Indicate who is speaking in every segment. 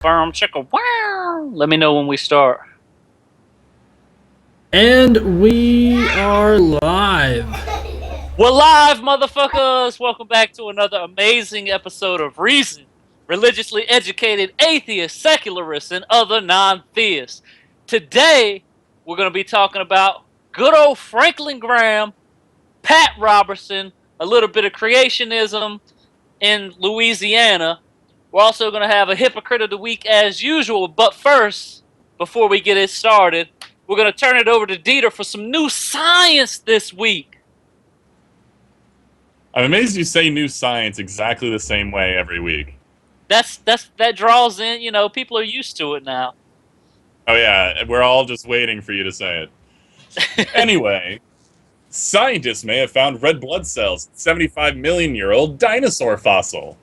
Speaker 1: Firm chicka wow. Let me know when we start.
Speaker 2: And we are live.
Speaker 1: We're live, motherfuckers! Welcome back to another amazing episode of Reason. Religiously educated atheists, secularists, and other non-theists. Today, we're going to be talking about good old Franklin Graham, Pat Robertson, a little bit of creationism in Louisiana. We're also going to have a hypocrite of the week as usual. But first, before we get it started, we're going to turn it over to Dieter for some new science this week.
Speaker 3: I'm amazed you say new science exactly the same way every week.
Speaker 1: That draws in, people are used to it now.
Speaker 3: Oh yeah, we're all just waiting for you to say it. Anyway, scientists may have found red blood cells in 75-million-year-old dinosaur fossil.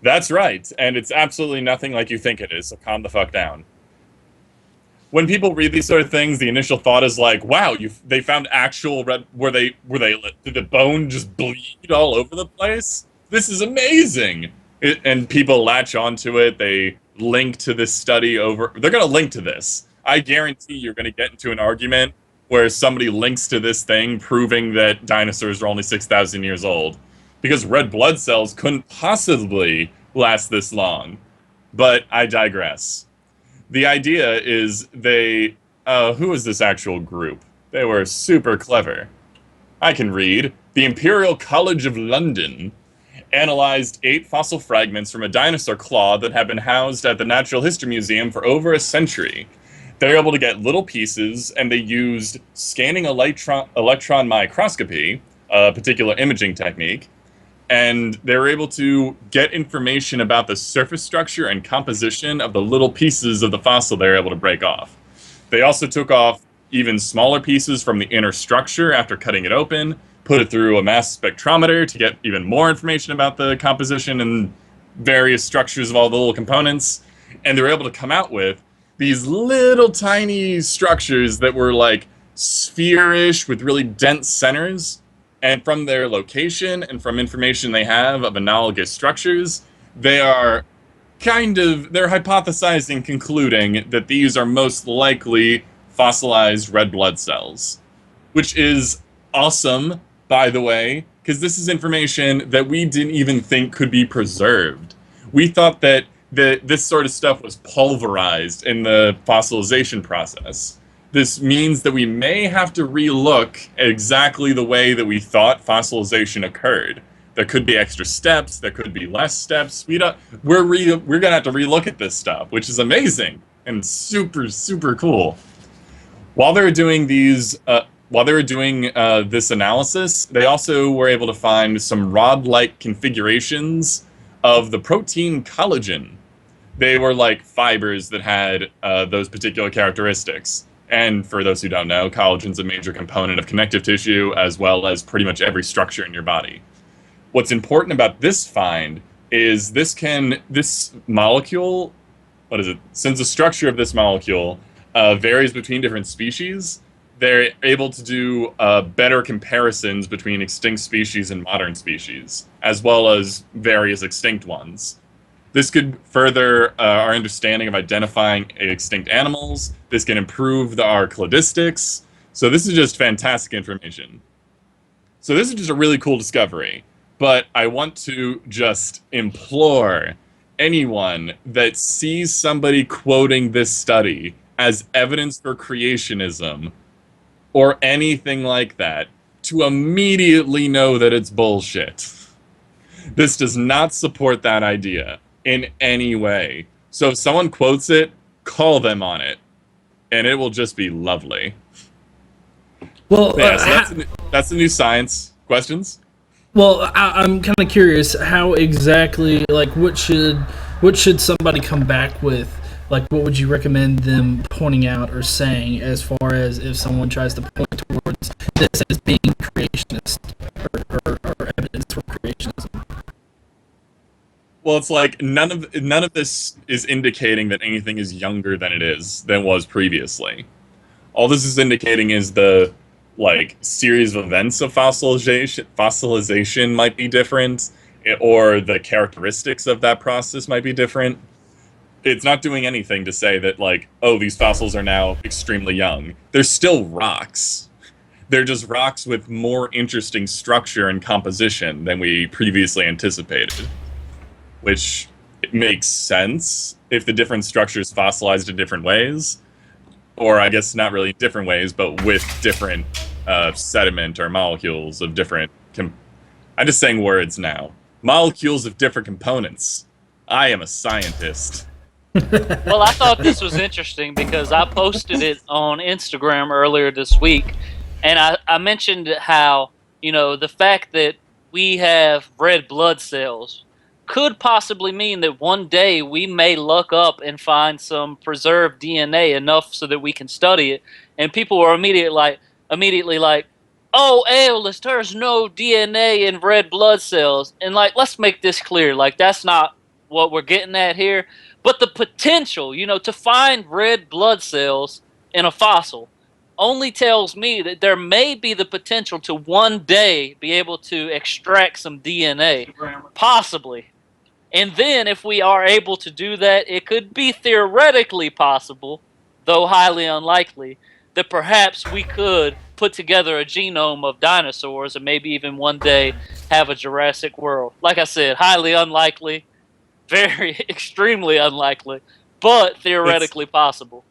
Speaker 3: That's right, and it's absolutely nothing like you think it is, so calm the fuck down. When people read these sort of things, the initial thought is like, wow, they found actual red, did the bone just bleed all over the place? This is amazing! And people latch onto it, they link to this study they're gonna link to this. I guarantee you're gonna get into an argument where somebody links to this thing proving that dinosaurs are only 6,000 years old. Because red blood cells couldn't possibly last this long. But I digress. The idea is who is this actual group? They were super clever. I can read. The Imperial College of London analyzed 8 fossil fragments from a dinosaur claw that had been housed at the Natural History Museum for over a century. They were able to get little pieces, and they used scanning electron microscopy, a particular imaging technique, and they were able to get information about the surface structure and composition of the little pieces of the fossil they were able to break off. They also took off even smaller pieces from the inner structure after cutting it open, put it through a mass spectrometer to get even more information about the composition and various structures of all the little components, and they were able to come out with these little tiny structures that were like sphere-ish with really dense centers. And from their location and from information they have of analogous structures, they're hypothesizing, concluding that these are most likely fossilized red blood cells. Which is awesome, by the way, because this is information that we didn't even think could be preserved. We thought that this sort of stuff was pulverized in the fossilization process. This means that we may have to relook at exactly the way that we thought fossilization occurred. There could be extra steps, there could be less steps. We're gonna have to relook at this stuff, which is amazing and super, super cool. While they were doing this analysis, they also were able to find some rod-like configurations of the protein collagen. They were like fibers that had those particular characteristics. And for those who don't know, collagen's a major component of connective tissue, as well as pretty much every structure in your body. What's important about this find is this molecule, since the structure of this molecule varies between different species, they're able to do better comparisons between extinct species and modern species, as well as various extinct ones. This could further our understanding of identifying extinct animals. This can improve our cladistics. So this is just fantastic information. So this is just a really cool discovery. But I want to just implore anyone that sees somebody quoting this study as evidence for creationism or anything like that to immediately know that it's bullshit. This does not support that idea in any way. So if someone quotes it, call them on it, and it will just be lovely.
Speaker 2: Well,
Speaker 3: yeah, so that's the new science. Questions?
Speaker 2: Well, I'm kind of curious how exactly, like, what should somebody come back with? Like, what would you recommend them pointing out or saying as far as if someone tries to point towards this as being creationist or evidence for creationism?
Speaker 3: Well, it's like none of this is indicating that anything is younger than it was previously. All this is indicating is the series of events of fossilization might be different, or the characteristics of that process might be different. It's not doing anything to say that, like, oh, these fossils are now extremely young. They're still rocks. They're just rocks with more interesting structure and composition than we previously anticipated, which it makes sense if the different structures fossilized in different ways, or I guess not really different ways, but with different sediment or molecules of different. I'm just saying words now. Molecules of different components. I am a scientist.
Speaker 1: Well, I thought this was interesting because I posted it on Instagram earlier this week, and I mentioned how, the fact that we have red blood cells could possibly mean that one day we may look up and find some preserved DNA enough so that we can study it. And people were immediately like, oh, Aeolus, there's no DNA in red blood cells. And like, let's make this clear. Like, that's not what we're getting at here. But the potential, to find red blood cells in a fossil only tells me that there may be the potential to one day be able to extract some DNA. Possibly. And then if we are able to do that, it could be theoretically possible, though highly unlikely, that perhaps we could put together a genome of dinosaurs and maybe even one day have a Jurassic World. Like I said, highly unlikely, very extremely unlikely, but theoretically possible.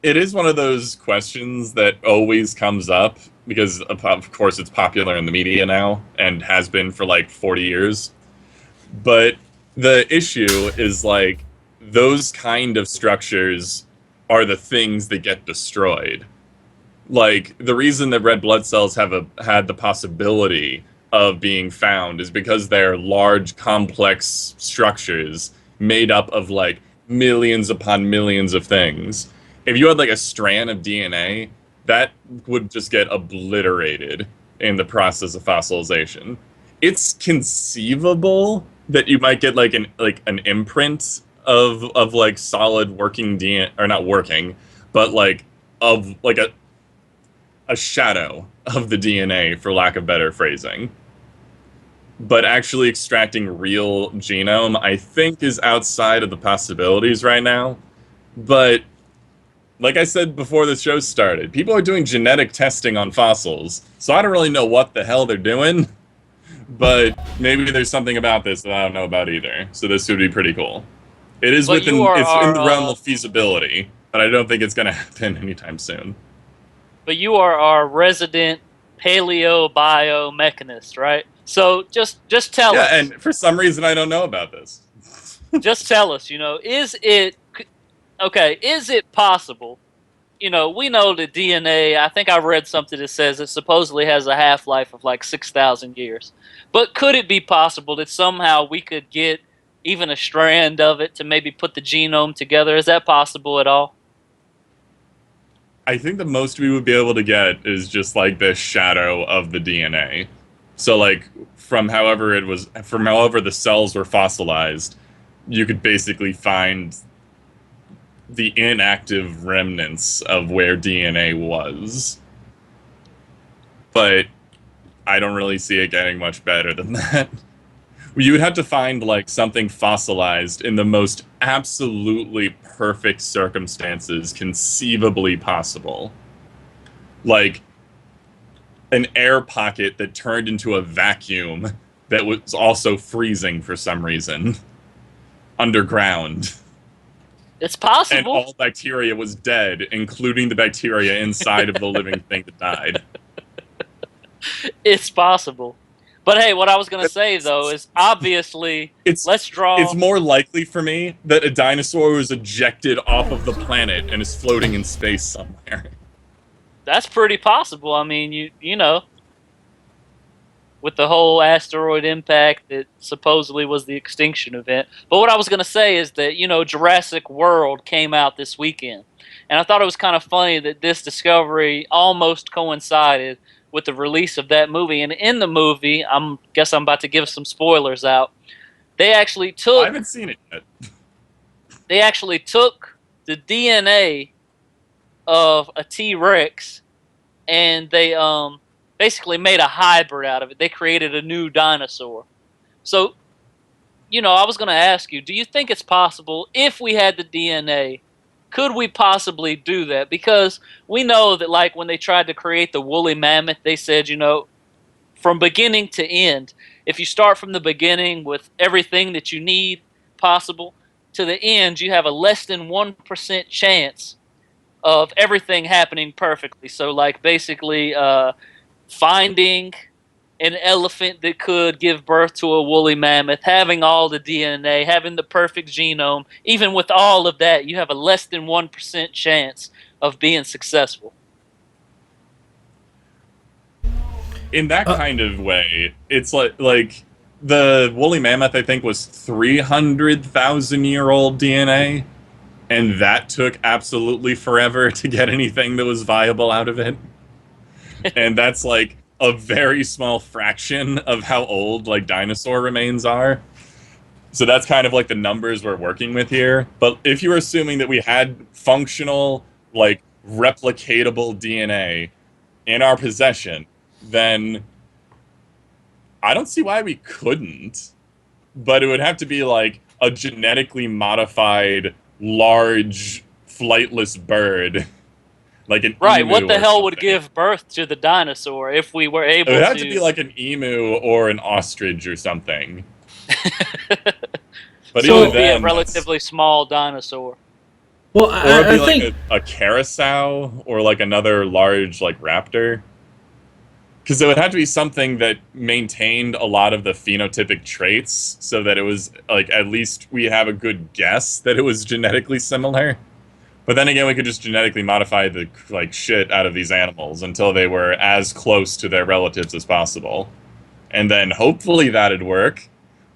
Speaker 3: It is one of those questions that always comes up because, of course, it's popular in the media now and has been for like 40 years. But the issue is, like, those kind of structures are the things that get destroyed. Like, the reason that red blood cells have had the possibility of being found is because they're large, complex structures made up of, like, millions upon millions of things. If you had, like, a strand of DNA, that would just get obliterated in the process of fossilization. It's conceivable that you might get like an imprint of like solid working DNA, or not working, but like of like a shadow of the DNA, for lack of better phrasing. But actually extracting real genome, I think, is outside of the possibilities right now. But like I said before the show started, people are doing genetic testing on fossils, so I don't really know what the hell they're doing. But maybe there's something about this that I don't know about either. So this would be pretty cool. It is it's in the realm of feasibility, but I don't think it's going to happen anytime soon.
Speaker 1: But you are our resident paleo-biomechanist, right? So just tell us.
Speaker 3: Yeah, and for some reason I don't know about this.
Speaker 1: Just tell us, is it possible? We know that DNA, I think I read something that says it supposedly has a half-life of like 6,000 years. But could it be possible that somehow we could get even a strand of it to maybe put the genome together? Is that possible at all?
Speaker 3: I think the most we would be able to get is just like the shadow of the DNA. So like from however the cells were fossilized, you could basically find the inactive remnants of where DNA was. But I don't really see it getting much better than that. You would have to find like something fossilized in the most absolutely perfect circumstances conceivably possible. Like an air pocket that turned into a vacuum that was also freezing for some reason underground.
Speaker 1: It's possible.
Speaker 3: And all bacteria was dead, including the bacteria inside of the living thing that died.
Speaker 1: It's possible. But hey, what I was going to say, though, is obviously, let's draw...
Speaker 3: It's more likely for me that a dinosaur was ejected off of the planet and is floating in space somewhere.
Speaker 1: That's pretty possible. I mean, you know, with the whole asteroid impact that supposedly was the extinction event. But what I was going to say is that, Jurassic World came out this weekend. And I thought it was kind of funny that this discovery almost coincided with the release of that movie. And in the movie, guess I'm about to give some spoilers out. They actually took...
Speaker 3: I haven't seen it yet.
Speaker 1: They actually took the DNA of a T-Rex and they basically made a hybrid out of it. They created a new dinosaur. So, I was going to ask you, do you think it's possible, if we had the DNA, could we possibly do that? Because we know that, like, when they tried to create the woolly mammoth, they said, from beginning to end, if you start from the beginning with everything that you need possible to the end, you have a less than 1% chance of everything happening perfectly. So, like, basically finding an elephant that could give birth to a woolly mammoth, having all the DNA, having the perfect genome, even with all of that, you have a less than 1% chance of being successful.
Speaker 3: In that kind of way, it's like the woolly mammoth, I think, was 300,000-year-old DNA, and that took absolutely forever to get anything that was viable out of it. And that's like a very small fraction of how old like dinosaur remains are. So that's kind of like the numbers we're working with here. But if you're assuming that we had functional, like replicatable DNA in our possession, then I don't see why we couldn't. But it would have to be like a genetically modified large flightless bird. Like an
Speaker 1: Right,
Speaker 3: emu
Speaker 1: what the
Speaker 3: or
Speaker 1: hell would
Speaker 3: something.
Speaker 1: give birth to the dinosaur if we were able
Speaker 3: It
Speaker 1: to...
Speaker 3: would have to be like an emu or an ostrich or something. But
Speaker 1: So
Speaker 3: even
Speaker 1: it'd be a
Speaker 3: then,
Speaker 1: relatively small dinosaur.
Speaker 2: Well,
Speaker 3: or it'd be
Speaker 2: I
Speaker 3: like
Speaker 2: think
Speaker 3: a carousel or like another large like raptor. Because it would have to be something that maintained a lot of the phenotypic traits so that it was like at least we have a good guess that it was genetically similar. But then again, we could just genetically modify the like shit out of these animals until they were as close to their relatives as possible. And then hopefully that'd work.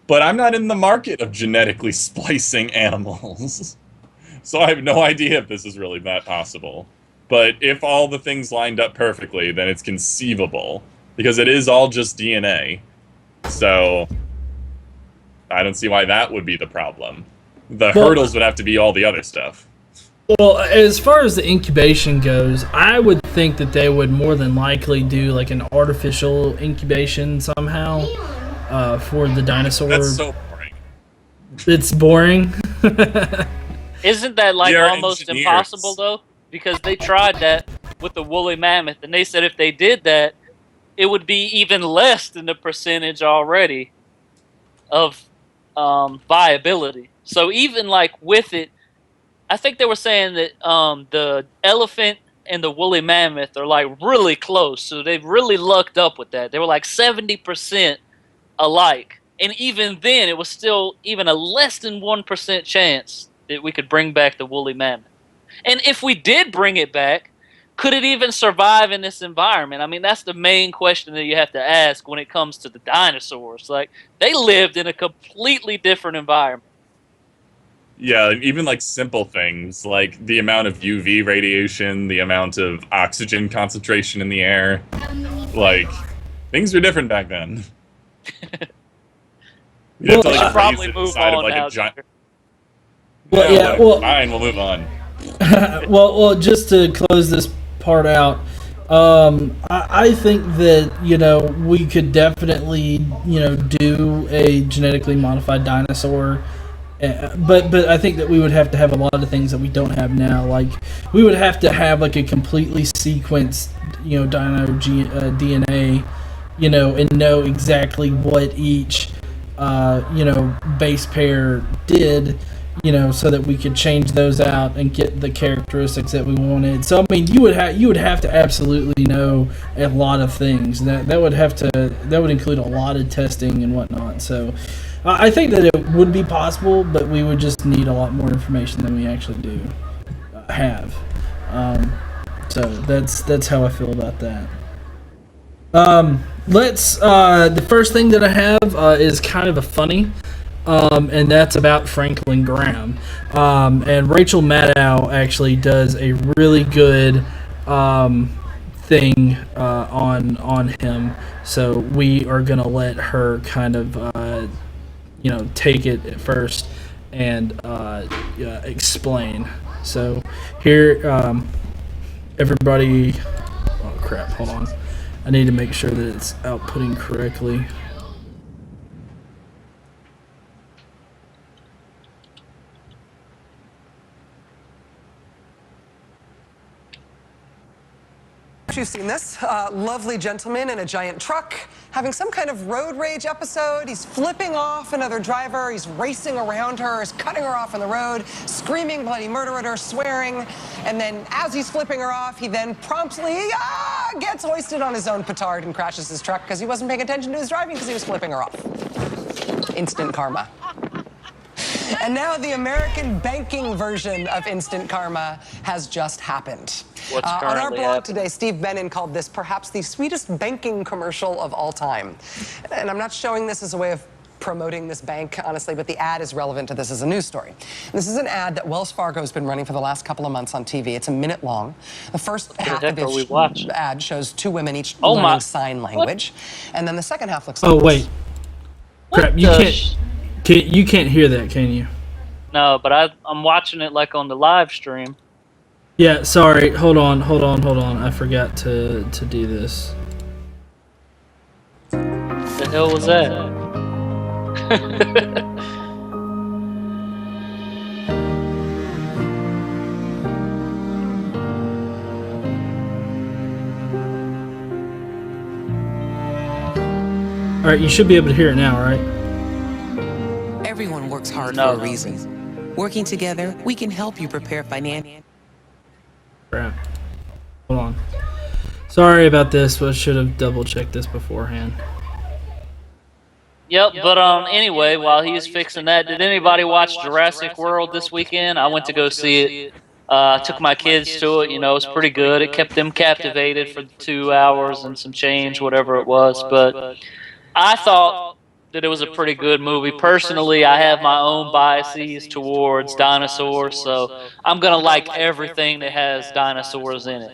Speaker 3: But I'm not in the market of genetically splicing animals. So I have no idea if this is really that possible. But if all the things lined up perfectly, then it's conceivable. Because it is all just DNA. So I don't see why that would be the problem. The hurdles would have to be all the other stuff.
Speaker 2: Well, as far as the incubation goes, I would think that they would more than likely do like an artificial incubation somehow for the dinosaur.
Speaker 3: That's so boring.
Speaker 2: It's boring.
Speaker 1: Isn't that like
Speaker 3: They're
Speaker 1: almost
Speaker 3: engineers.
Speaker 1: impossible though? Because they tried that with the woolly mammoth, and they said if they did that, it would be even less than the percentage already of viability. So even like with it, I think they were saying that the elephant and the woolly mammoth are like really close, so they've really lucked up with that. They were like 70% alike, and even then, it was still even a less than 1% chance that we could bring back the woolly mammoth. And if we did bring it back, could it even survive in this environment? I mean, that's the main question that you have to ask when it comes to the dinosaurs. Like, they lived in a completely different environment.
Speaker 3: Yeah, even like simple things like the amount of UV radiation, the amount of oxygen concentration in the air. Like, things were different back then. We'd have to like
Speaker 1: probably
Speaker 3: raise it
Speaker 1: move
Speaker 3: inside of
Speaker 1: on
Speaker 3: like
Speaker 1: now.
Speaker 3: a giant.
Speaker 2: Well,
Speaker 3: No,
Speaker 2: yeah,
Speaker 3: like,
Speaker 2: well-
Speaker 3: fine, we'll move on.
Speaker 2: well, just to close this part out, I think that we could definitely do a genetically modified dinosaur. But I think that we would have to have a lot of things that we don't have now. Like we would have to have like a completely sequenced, dino DNA, and know exactly what each, base pair did, so that we could change those out and get the characteristics that we wanted. So I mean, you would have to absolutely know a lot of things. That would include a lot of testing and whatnot. So. I think that it would be possible, but we would just need a lot more information than we actually do have. So that's how I feel about that. The first thing that I have is kind of a funny, and that's about Franklin Graham. And Rachel Maddow actually does a really good thing on him. So we are gonna let her kind of take it at first and explain. So here, everybody. Oh crap! Hold on. I need to make sure that it's outputting correctly.
Speaker 4: Perhaps you've seen this. Lovely gentleman in a giant truck having some kind of road rage episode. He's flipping off another driver. He's racing around her. He's cutting her off on the road, screaming bloody murder at her, swearing. And then as he's flipping her off, he then promptly gets hoisted on his own petard and crashes his truck because he wasn't paying attention to his driving because he was flipping her off. Instant karma. And now the American banking version of instant karma has just happened.
Speaker 1: What's
Speaker 4: on our
Speaker 1: currently
Speaker 4: blog
Speaker 1: happening?
Speaker 4: today, Steve Bannon called this perhaps the sweetest banking commercial of all time. And I'm not showing this as a way of promoting this bank, honestly, but the ad is relevant to this as a news story. This is an ad that Wells Fargo has been running for the last couple of months on TV. It's a minute long. The first half of the ad shows two women each learning sign language. And then the second half looks like
Speaker 2: Oh, wait. Crap, you can't hear that, can you?
Speaker 1: No, but I'm watching it like on the live stream.
Speaker 2: Yeah, sorry. Hold on. I forgot to do this.
Speaker 1: What the hell was that?
Speaker 2: Alright, you should be able to hear it now, right?
Speaker 5: Everyone works hard for a reason. Working together, we can help you prepare financially.
Speaker 2: Crap. Hold on. Sorry about this, but I should have double-checked this beforehand.
Speaker 1: Yep, but anyway, while he's fixing that, did anybody watch Jurassic World this weekend? I went to go see it. Took my kids to it. You know, it was pretty good. It kept them captivated for 2 hours and some change, whatever it was. But I thought that it was a pretty good movie. Personally, I have my own biases towards dinosaurs, so I'm going to like everything that has dinosaurs in it.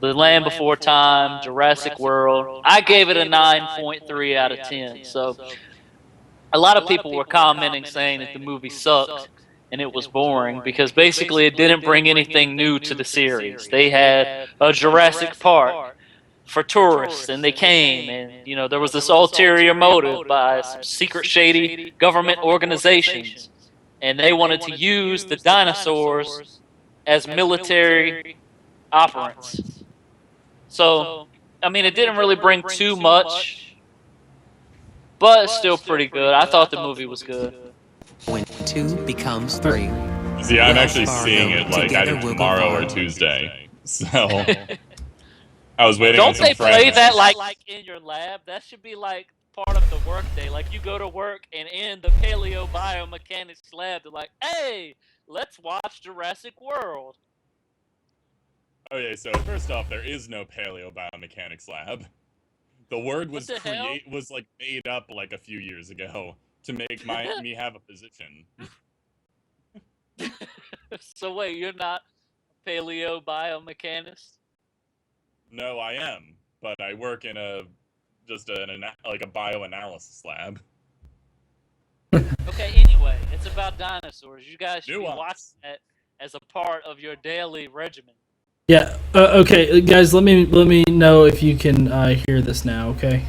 Speaker 1: The Land Before Time, Jurassic World. I gave it a 9.3 out of 10. So a lot of people were commenting saying that the movie sucked and it was boring because basically it didn't bring anything new to the series. They had a Jurassic Park for tourists, and they came, and you know there was this ulterior motive by some secret shady government organizations, and they wanted to use the dinosaurs as military operants. So, I mean, it didn't really bring too much, but it's still pretty good. I thought the movie was good.
Speaker 5: When 2 becomes 3.
Speaker 3: See, I'm actually seeing it like either tomorrow or Tuesday. So I was waiting on some friends.
Speaker 1: Don't they play that like in your lab? That should be like part of the work day. Like you go to work and in the paleo biomechanics lab, they're like, "Hey, let's watch Jurassic World."
Speaker 3: Okay, so first off, there is no paleo biomechanics lab. The word was made up like a few years ago to make me have a position.
Speaker 1: So wait, you're not a paleo biomechanist?
Speaker 3: No, I am, but I work in a bioanalysis lab.
Speaker 1: Okay, anyway, it's about dinosaurs. You guys should be watching that as a part of your daily regimen.
Speaker 2: Yeah. Okay, guys. Let me know if you can hear this now. Okay.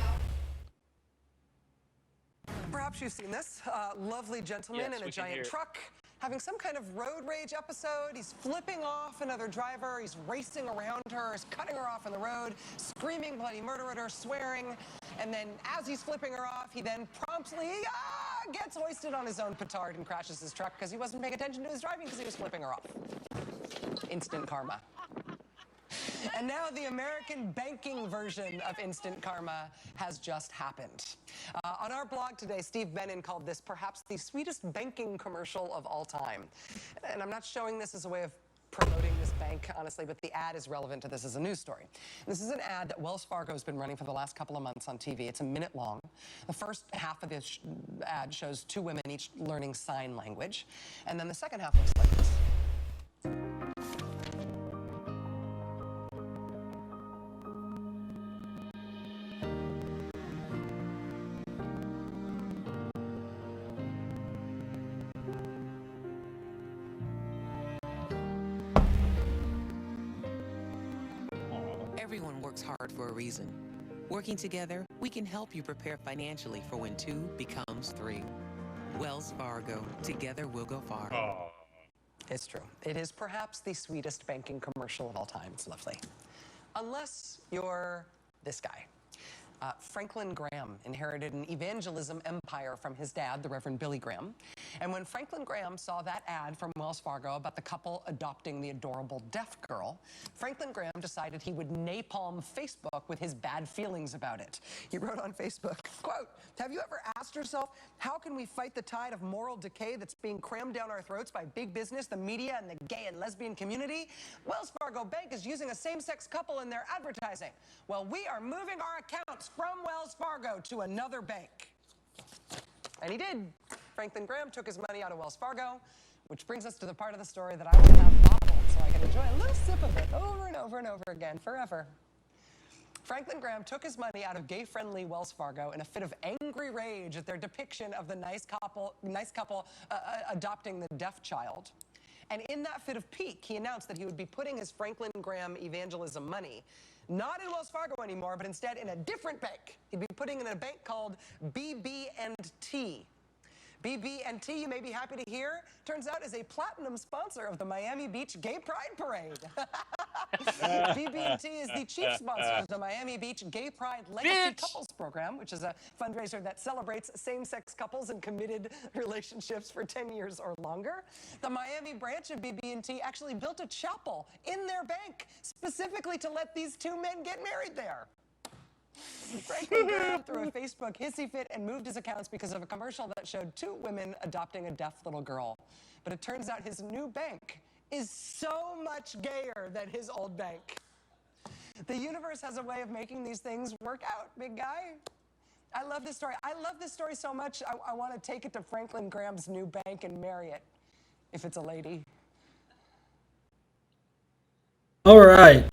Speaker 4: Perhaps you've seen this. Lovely gentleman in a giant truck having some kind of road rage episode. He's flipping off another driver. He's racing around her. He's cutting her off on the road, screaming bloody murder at her, swearing. And then as he's flipping her off, he then promptly gets hoisted on his own petard and crashes his truck because he wasn't paying attention to his driving because he was flipping her off. Instant karma. And now the American banking version of instant karma has just happened. On our blog today, Steve Bannon called this perhaps the sweetest banking commercial of all time. And I'm not showing this as a way of promoting this bank, honestly, but the ad is relevant to this as a news story. This is an ad that Wells Fargo has been running for the last couple of months on TV. It's a minute long. The first half of this ad shows two women each learning sign language. And then the second half looks like this.
Speaker 5: Everyone works hard for a reason. Working together, we can help you prepare financially for when 2 becomes 3. Wells Fargo. Together we'll go far.
Speaker 4: It's true. It is perhaps the sweetest banking commercial of all time. It's lovely. Unless you're this guy. Franklin Graham inherited an evangelism empire from his dad, the Reverend Billy Graham. And when Franklin Graham saw that ad from Wells Fargo about the couple adopting the adorable deaf girl, Franklin Graham decided he would napalm Facebook with his bad feelings about it. He wrote on Facebook, quote, "Have you ever asked yourself, how can we fight the tide of moral decay that's being crammed down our throats by big business, the media, and the gay and lesbian community? Wells Fargo Bank is using a same-sex couple in their advertising. Well, we are moving our accounts from Wells Fargo to another bank." And he did. Franklin Graham took his money out of Wells Fargo, which brings us to the part of the story that I want to have bottled so I can enjoy a little sip of it over and over and over again, forever. Franklin Graham took his money out of gay-friendly Wells Fargo in a fit of angry rage at their depiction of the nice couple adopting the deaf child. And in that fit of pique, he announced that he would be putting his Franklin Graham evangelism money not in Wells Fargo anymore, but instead in a different bank. He'd be putting it in a bank called BB&T. BB&T, you may be happy to hear, turns out is a platinum sponsor of the Miami Beach Gay Pride Parade. BB&T is the chief sponsor of the Miami Beach Gay Pride Legacy Couples Program, which is a fundraiser that celebrates same-sex couples and committed relationships for 10 years or longer. The Miami branch of BB&T actually built a chapel in their bank specifically to let these two men get married there. Franklin Graham threw a Facebook hissy fit and moved his accounts because of a commercial that showed two women adopting a deaf little girl. But it turns out his new bank is so much gayer than his old bank. The universe has a way of making these things work out, big guy. I love this story. I love this story so much, I want to take it to Franklin Graham's new bank and marry it, if it's a lady.
Speaker 2: All right,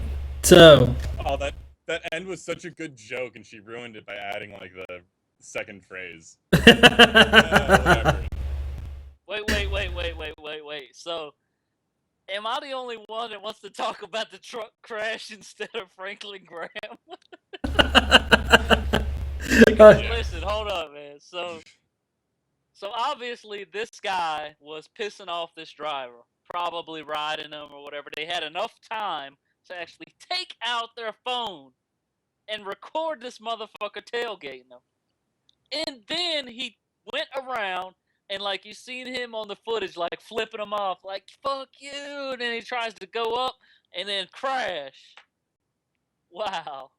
Speaker 2: so...
Speaker 3: Oh, that end was such a good joke, and she ruined it by adding, like, the second phrase. Whatever.
Speaker 1: Wait. So, am I the only one that wants to talk about the truck crash instead of Franklin Graham? Listen, hold up, man. So obviously this guy was pissing off this driver, probably riding him or whatever. They had enough time to actually take out their phone and record this motherfucker tailgating them. And then he went around and, like, you seen him on the footage, like, flipping him off, like, fuck you, and then he tries to go up and then crash. Wow.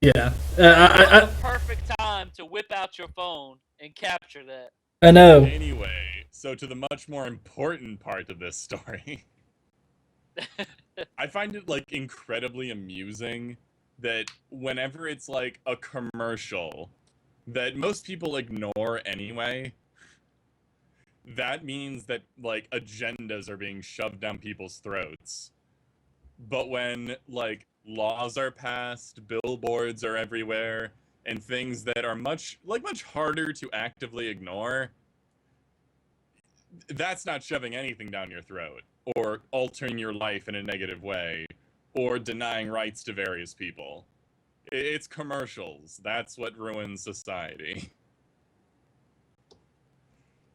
Speaker 2: Yeah.
Speaker 1: The perfect time to whip out your phone and capture that.
Speaker 2: I know.
Speaker 3: Anyway, so to the much more important part of this story. I find it, like, incredibly amusing that whenever it's, like, a commercial that most people ignore anyway, that means that, like, agendas are being shoved down people's throats. But when, like, laws are passed, billboards are everywhere, and things that are much harder to actively ignore, that's not shoving anything down your throat, or altering your life in a negative way, or denying rights to various people. It's commercials. That's what ruins society.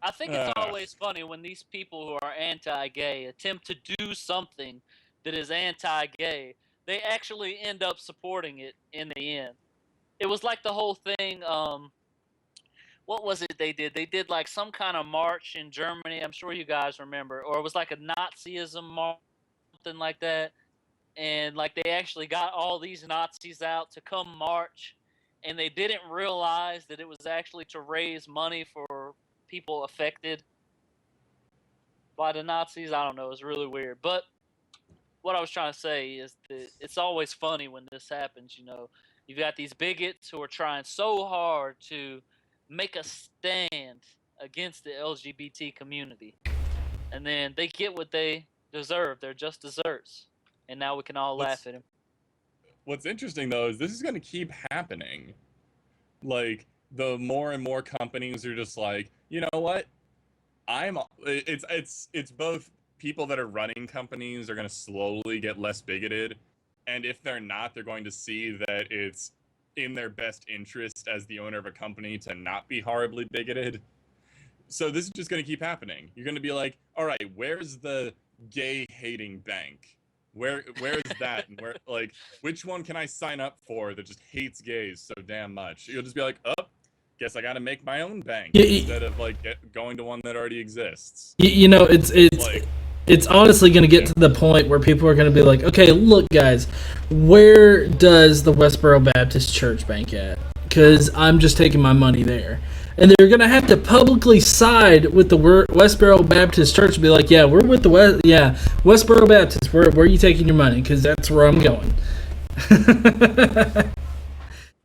Speaker 1: I think it's always funny when these people who are anti-gay attempt to do something that is anti-gay. They actually end up supporting it in the end. It was like the whole thing, what was it they did? They did like some kind of march in Germany, I'm sure you guys remember, or it was like a Nazism march, something like that. And like they actually got all these Nazis out to come march, and they didn't realize that it was actually to raise money for people affected by the Nazis. I don't know, it's really weird. But what I was trying to say is that it's always funny when this happens, you know. You've got these bigots who are trying so hard to make a stand against the LGBT community. And then they get what they deserve. They're just desserts. And now we can all laugh at him.
Speaker 3: What's interesting, though, is this is going to keep happening. Like, the more and more companies are just like, you know what? It's both people that are running companies are going to slowly get less bigoted. And if they're not, they're going to see that it's in their best interest as the owner of a company to not be horribly bigoted. So this is just going to keep happening. You're going to be like, all right, where's the gay-hating bank Where is that? And where, like, which one can I sign up for that just hates gays so damn much? You'll just be like, oh, guess I got to make my own bank instead of like going to one that already exists.
Speaker 2: You know, it's honestly going to get to the point where people are going to be like, okay, look, guys, where does the Westboro Baptist Church bank at? Because I'm just taking my money there. And they're going to have to publicly side with the Westboro Baptist Church and be like, yeah, we're with the Westboro Baptist. Where are you taking your money? Because that's where I'm going.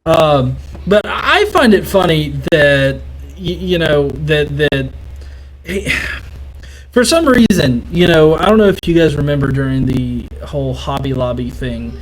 Speaker 2: But I find it funny that, for some reason, I don't know if you guys remember during the whole Hobby Lobby thing,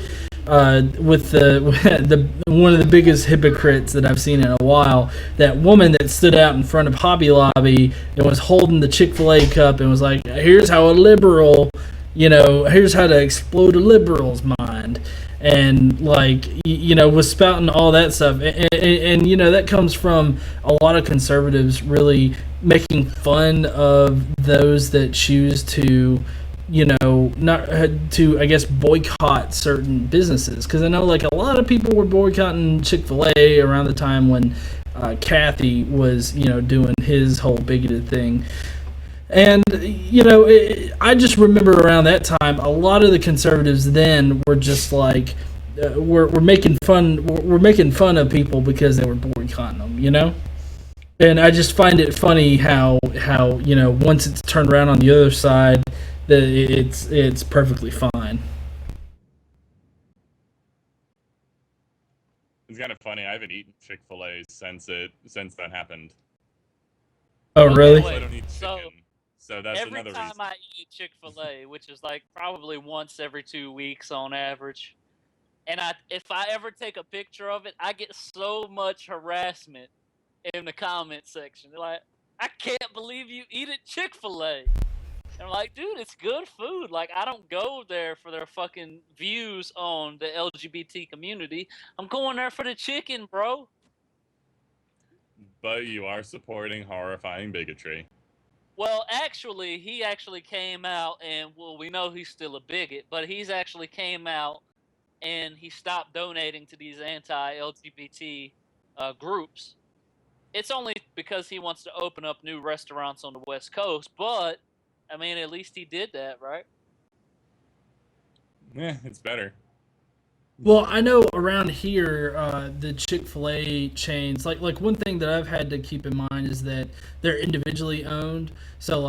Speaker 2: with the one of the biggest hypocrites that I've seen in a while, that woman that stood out in front of Hobby Lobby and was holding the Chick-fil-A cup and was like, here's how a liberal, here's how to explode a liberal's mind. And was spouting all that stuff, and that comes from a lot of conservatives really making fun of those that choose to, not to, I guess, boycott certain businesses. Because I know, like, a lot of people were boycotting Chick-fil-A around the time when Kathy was, doing his whole bigoted thing. And, I just remember around that time, a lot of the conservatives then were just like, we're making fun of people because they were boycotting them, And I just find it funny how once it's turned around on the other side, that it's perfectly fine.
Speaker 3: It's kind of funny. I haven't eaten Chick-fil-A since that happened.
Speaker 2: Oh, really?
Speaker 3: I don't eat chicken. So that's
Speaker 1: every
Speaker 3: another
Speaker 1: time
Speaker 3: reason.
Speaker 1: I eat Chick-fil-A, which is like probably once every 2 weeks on average, and if I ever take a picture of it, I get so much harassment in the comment section. They're like, I can't believe you eat at Chick-fil-A. And I'm like, dude, it's good food. Like, I don't go there for their fucking views on the LGBT community. I'm going there for the chicken, bro.
Speaker 3: But you are supporting horrifying bigotry.
Speaker 1: Well, actually, he actually came out and, well, we know he's still a bigot, but he's actually came out and he stopped donating to these anti-LGBT groups. It's only because he wants to open up new restaurants on the West Coast, but, I mean, at least he did that, right?
Speaker 3: Yeah, it's better.
Speaker 2: Well, I know around here, the Chick-fil-A chains, like one thing that I've had to keep in mind is that they're individually owned. So,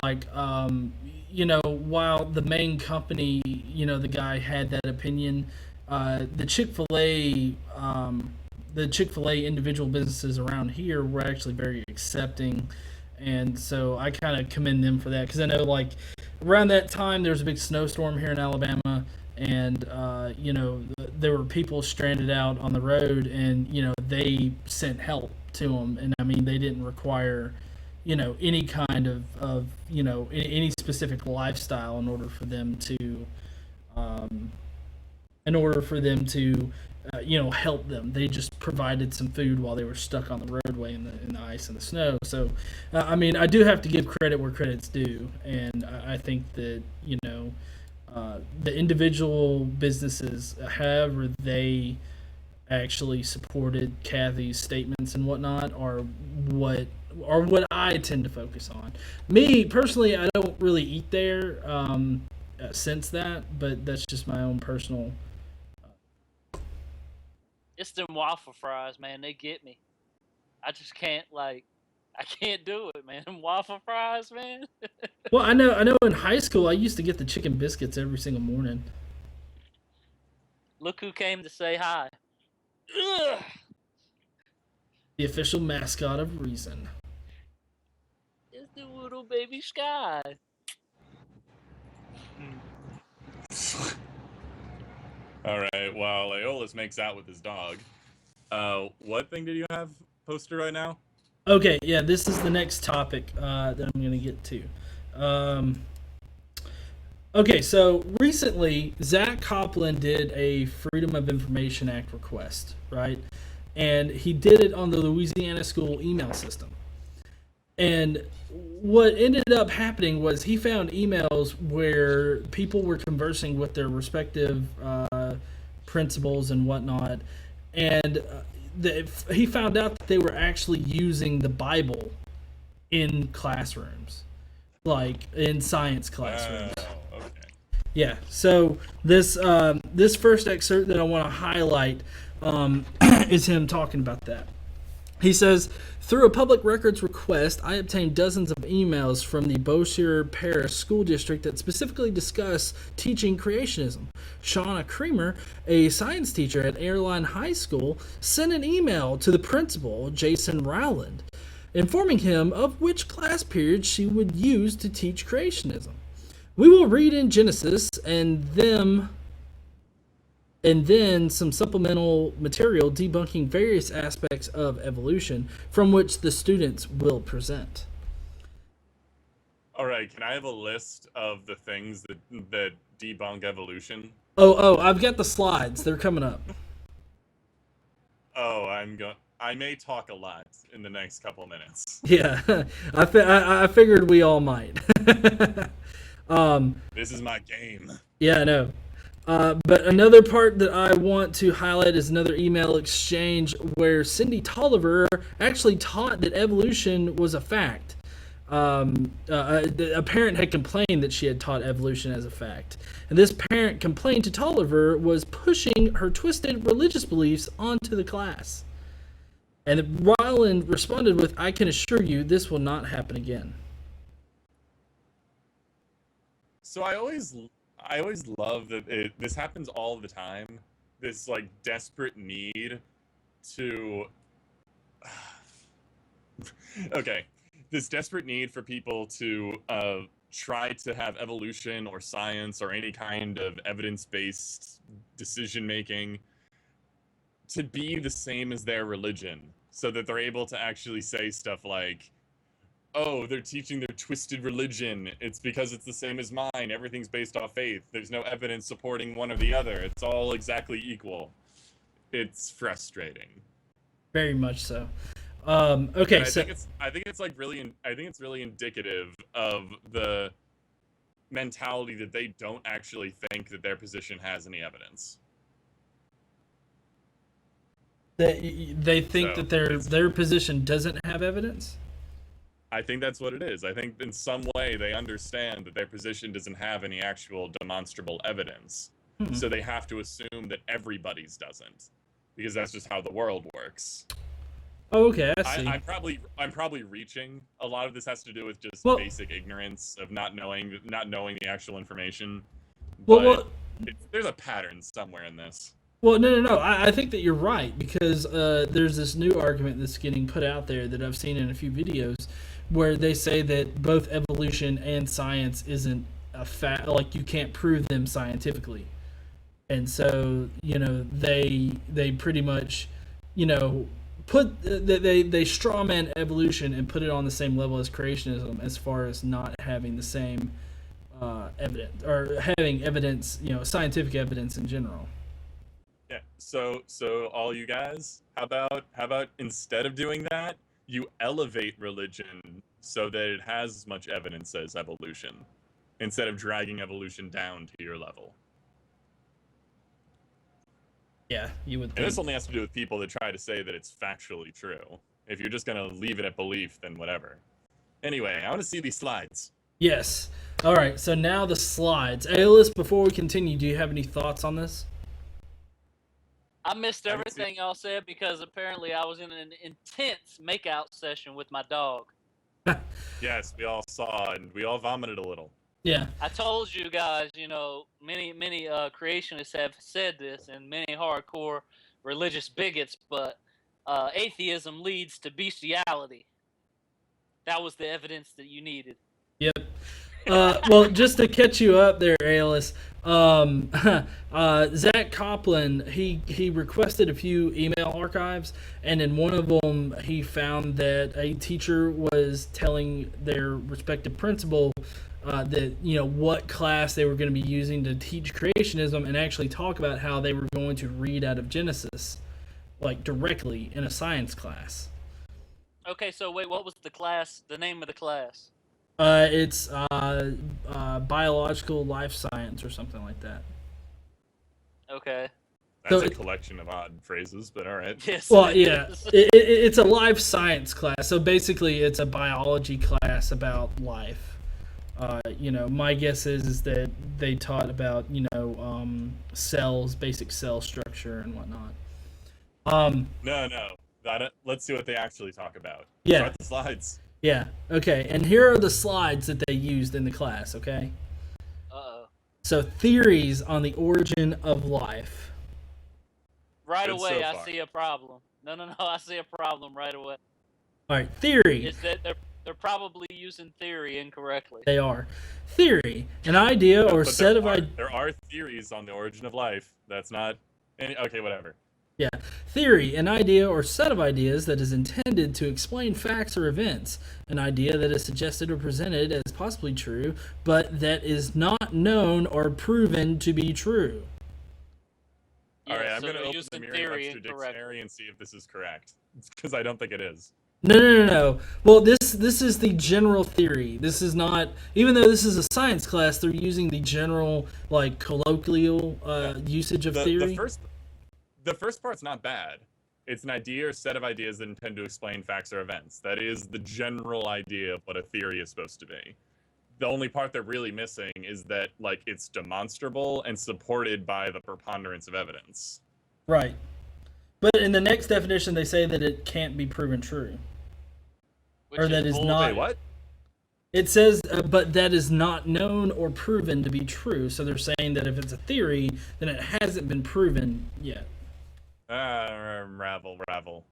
Speaker 2: while the main company, the guy had that opinion, the Chick-fil-A individual businesses around here were actually very accepting. And so I kind of commend them for that, because I know, like, around that time there was a big snowstorm here in Alabama. And, there were people stranded out on the road, and, they sent help to them. And, I mean, they didn't require, any kind of any specific lifestyle in order for them to, help them. They just provided some food while they were stuck on the roadway in the ice and the snow. So, I mean, I do have to give credit where credit's due. And I think that, the individual businesses, however they actually supported Kathy's statements and whatnot, are what I tend to focus on. Me personally, I don't really eat there since that, but that's just my own personal.
Speaker 1: It's them waffle fries, man. They get me. I just can't, I can't do it, man. Them waffle fries, man.
Speaker 2: Well, I know. In high school, I used to get the chicken biscuits every single morning.
Speaker 1: Look who came to say hi. Ugh.
Speaker 2: The official mascot of Reason.
Speaker 1: It's the little baby Sky.
Speaker 3: All right. While Aeolus makes out with his dog, what thing did you have posted right now?
Speaker 2: Okay, yeah, this is the next topic that I'm going to get to. Okay, so recently, Zach Copland did a Freedom of Information Act request, right? And he did it on the Louisiana school email system. And what ended up happening was he found emails where people were conversing with their respective principals and whatnot, and he found out that they were actually using the Bible in classrooms, like in science classrooms.
Speaker 3: Okay.
Speaker 2: Yeah. So this first excerpt that I want to highlight is him talking about that. He says, through a public records request, I obtained dozens of emails from the Bossier Parish School District that specifically discuss teaching creationism. Shauna Creamer, a science teacher at Airline High School, sent an email to the principal, Jason Rowland, informing him of which class period she would use to teach creationism. We will read in Genesis and then some supplemental material debunking various aspects of evolution from which the students will present.
Speaker 3: All right, can I have a list of the things that debunk evolution?
Speaker 2: Oh, I've got the slides. They're coming up.
Speaker 3: Oh, I may talk a lot in the next couple of minutes.
Speaker 2: Yeah, I figured we all might.
Speaker 3: This is my game.
Speaker 2: Yeah, I know. But another part that I want to highlight is another email exchange where Cindy Tolliver actually taught that evolution was a fact. A parent had complained that she had taught evolution as a fact. And this parent complained to Tolliver was pushing her twisted religious beliefs onto the class. And Ryland responded with, I can assure you this will not happen again.
Speaker 3: So I always love that this happens all the time. This like desperate need to okay, this desperate need for people to try to have evolution or science or any kind of evidence-based decision making to be the same as their religion, so that they're able to actually say stuff like, oh, they're teaching their twisted religion. It's because it's the same as mine. Everything's based off faith. There's no evidence supporting one or the other. It's all exactly equal. It's frustrating.
Speaker 2: Very much so. Okay,
Speaker 3: I think it's really indicative of the mentality that they don't actually think that their position has any evidence.
Speaker 2: They think that their position doesn't have evidence?
Speaker 3: I think that's what it is. I think in some way they understand that their position doesn't have any actual demonstrable evidence.
Speaker 2: Hmm.
Speaker 3: So they have to assume that everybody's doesn't, because that's just how the world works.
Speaker 2: Oh, okay, I see.
Speaker 3: I'm probably reaching. A lot of this has to do with just basic ignorance of not knowing the actual information. But there's a pattern somewhere in this.
Speaker 2: Well, no. I think that you're right, because there's this new argument that's getting put out there that I've seen in a few videos where they say that both evolution and science isn't a fact, like you can't prove them scientifically. And so, they pretty much, they strawman evolution and put it on the same level as creationism as far as not having the same evidence, or having evidence, scientific evidence in general.
Speaker 3: Yeah. So all you guys, how about instead of doing that, you elevate religion so that it has as much evidence as evolution, instead of dragging evolution down to your level.
Speaker 2: Yeah, you would think.
Speaker 3: And this only has to do with people that try to say that it's factually true. If you're just going to leave it at belief, then whatever. Anyway, I want to see these slides.
Speaker 2: Yes. All right, so now the slides. Alice, before we continue, do you have any thoughts on this?
Speaker 1: I missed everything y'all said because apparently I was in an intense makeout session with my dog.
Speaker 3: Yes, we all saw, and we all vomited a little.
Speaker 2: Yeah.
Speaker 1: I told you guys, many creationists have said this, and many hardcore religious bigots, but atheism leads to bestiality. That was the evidence that you needed.
Speaker 2: Yep. Well, just to catch you up there, Alice, Zach Copeland, he requested a few email archives, and in one of them he found that a teacher was telling their respective principal that what class they were going to be using to teach creationism, and actually talk about how they were going to read out of Genesis, like directly in a science class.
Speaker 1: Okay, so wait, what was the class? The name of the class?
Speaker 2: It's biological life science or something like that.
Speaker 1: Okay.
Speaker 3: That's
Speaker 2: So
Speaker 3: a collection of odd phrases, but all right.
Speaker 1: Yes.
Speaker 2: Well,
Speaker 1: it
Speaker 2: yeah,
Speaker 1: is.
Speaker 2: it's a life science class. So basically, it's a biology class about life. My guess is that they taught about cells, basic cell structure, and whatnot.
Speaker 3: No. Let's see what they actually talk about.
Speaker 2: Yeah.
Speaker 3: Start the slides.
Speaker 2: Yeah. Okay. And here are the slides that they used in the class. Okay.
Speaker 1: Uh-oh.
Speaker 2: So theories on the origin of life.
Speaker 1: Right
Speaker 3: Good
Speaker 1: away,
Speaker 3: so
Speaker 1: I
Speaker 3: far.
Speaker 1: see a problem. No, I see a problem right away.
Speaker 2: All right. Theory.
Speaker 1: Is that they're probably using theory incorrectly.
Speaker 2: They are. Theory, an idea or
Speaker 3: But
Speaker 2: set of
Speaker 3: there are theories on the origin of life. That's not okay, whatever.
Speaker 2: Yeah. Theory, an idea or set of ideas that is intended to explain facts or events. An idea that is suggested or presented as possibly true, but that is not known or proven to be true.
Speaker 3: All right,
Speaker 1: Yeah,
Speaker 3: I'm
Speaker 1: so
Speaker 3: going to
Speaker 1: they're
Speaker 3: open the
Speaker 1: using theory
Speaker 3: Merriam-Webster
Speaker 1: incorrectly.
Speaker 3: dictionary and see if this is correct, because I don't think it is.
Speaker 2: No. Well, this is the general theory. This is not, even though this is a science class, they're using the general, like, colloquial usage of theory.
Speaker 3: The first part's not bad. It's an idea or set of ideas that intend to explain facts or events. That is the general idea of what a theory is supposed to be. The only part they're really missing is that, like, it's demonstrable and supported by the preponderance of evidence.
Speaker 2: Right. But in the next definition, they say that it can't be proven true.
Speaker 1: Which
Speaker 2: Or that is
Speaker 1: bull-
Speaker 2: not.
Speaker 3: Wait, what?
Speaker 2: It says, but that is not known or proven to be true. So they're saying that if it's a theory, then it hasn't been proven yet.
Speaker 3: Ravel.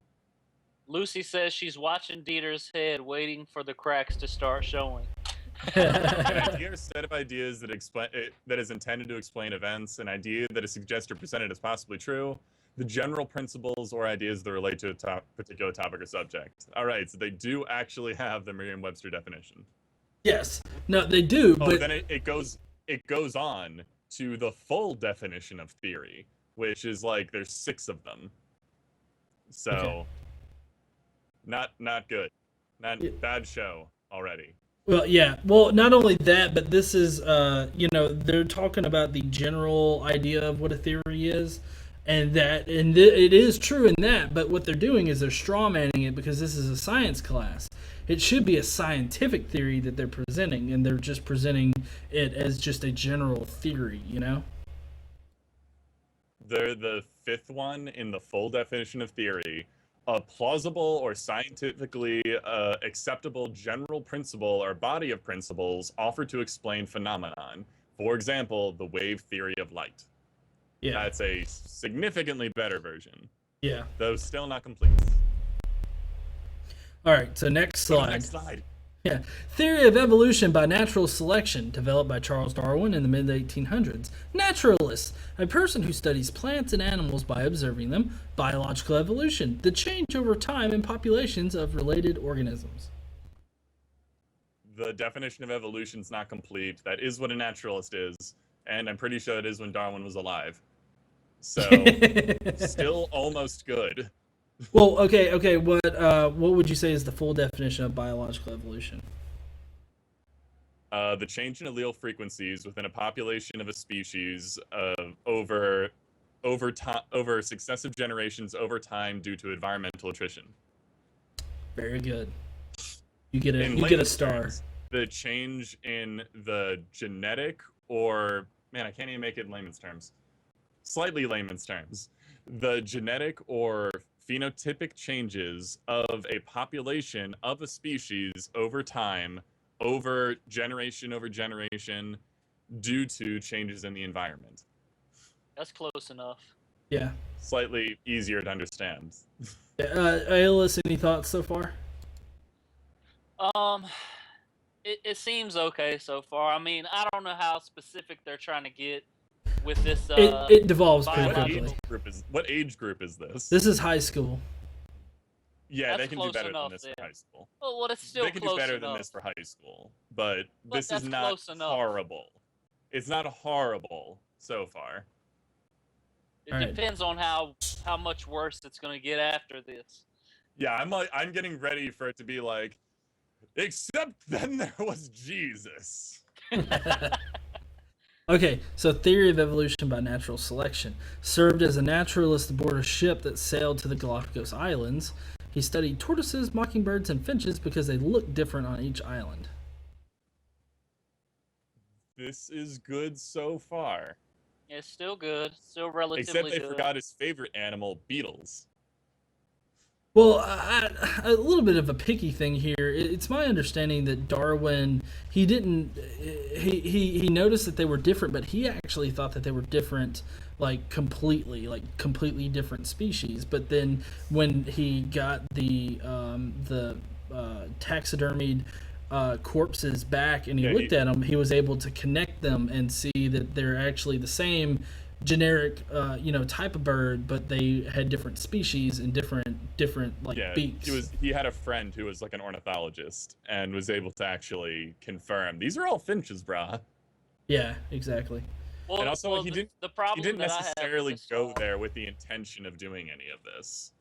Speaker 1: Lucy says she's watching Dieter's head, waiting for the cracks to start showing.
Speaker 3: An idea or set of ideas that is intended to explain events, an idea that is suggested or presented as possibly true, the general principles or ideas that relate to a particular topic or subject. All right, so they do actually have the Merriam-Webster definition.
Speaker 2: Yes. No, they do,
Speaker 3: Oh,
Speaker 2: but
Speaker 3: then it goes on to the full definition of theory, which is like there's 6 of them. So
Speaker 2: Okay.
Speaker 3: not good. Bad show already.
Speaker 2: well, yeah. Well, not only that, but this is, they're talking about the general idea of what a theory is, and it is true in that. But what they're doing is they're strawmanning it because this is a science class. It should be a scientific theory that they're presenting, and they're just presenting it as just a general theory.
Speaker 3: They're the 5th one in the full definition of theory. A plausible or scientifically acceptable general principle or body of principles offered to explain phenomenon. For example, the wave theory of light.
Speaker 2: Yeah.
Speaker 3: That's a significantly better version,
Speaker 2: Yeah.
Speaker 3: though still not complete.
Speaker 2: All right. So next
Speaker 3: Go to the
Speaker 2: slide.
Speaker 3: next slide.
Speaker 2: Yeah. Theory of evolution by natural selection, developed by Charles Darwin in the mid-1800s. Naturalist, a person who studies plants and animals by observing them. Biological evolution, the change over time in populations of related organisms.
Speaker 3: The definition of evolution is not complete. That is what a naturalist is, and I'm pretty sure it is when Darwin was alive. So, still almost good.
Speaker 2: Well, okay. What would you say is the full definition of biological evolution?
Speaker 3: The change in allele frequencies within a population of a species over successive generations over time due to environmental attrition.
Speaker 2: Very good. You get a
Speaker 3: layman's
Speaker 2: star.
Speaker 3: terms, the change in the genetic I can't even make it in layman's terms. Slightly layman's terms. The genetic or phenotypic changes of a population of a species over time, over generation, due to changes in the environment.
Speaker 1: That's close enough.
Speaker 2: Yeah.
Speaker 3: Slightly easier to understand.
Speaker 2: Aeolus, any thoughts so far?
Speaker 1: It seems okay so far. I mean, I don't know how specific they're trying to get with this.
Speaker 2: It devolves pretty
Speaker 1: biological-
Speaker 2: quickly.
Speaker 3: What age group is this?
Speaker 2: This is high school.
Speaker 3: Yeah,
Speaker 1: That's
Speaker 3: they can do
Speaker 1: close
Speaker 3: better
Speaker 1: enough
Speaker 3: than this
Speaker 1: then.
Speaker 3: for high school.
Speaker 1: Well, it's still
Speaker 3: They can do
Speaker 1: close
Speaker 3: better
Speaker 1: enough.
Speaker 3: than this for high school, but this
Speaker 1: that's
Speaker 3: is not
Speaker 1: close enough.
Speaker 3: horrible. It's not horrible so far.
Speaker 1: It
Speaker 2: Alright.
Speaker 1: depends on how much worse it's going to get after this.
Speaker 3: Yeah, I'm getting ready for it to be like, except then there was Jesus.
Speaker 2: Okay, so theory of evolution by natural selection. Served as a naturalist aboard a ship that sailed to the Galapagos Islands, he studied tortoises, mockingbirds, and finches because they look different on each island.
Speaker 3: This is good so far.
Speaker 1: It's still good, still relatively
Speaker 3: Except they
Speaker 1: good.
Speaker 3: forgot his favorite animal, beetles.
Speaker 2: Well, a little bit of a picky thing here. It's my understanding that Darwin, he didn't, he noticed that they were different, but he actually thought that they were different, like completely different species. But then when he got the taxidermied corpses back and he looked at them, he was able to connect them and see that they're actually the same generic type of bird, but they had different species and different beaks.
Speaker 3: He had a friend who was like an ornithologist and was able to actually confirm these are all finches, brah.
Speaker 2: Yeah, exactly.
Speaker 3: Well, and also he didn't necessarily go there with the intention of doing any of this.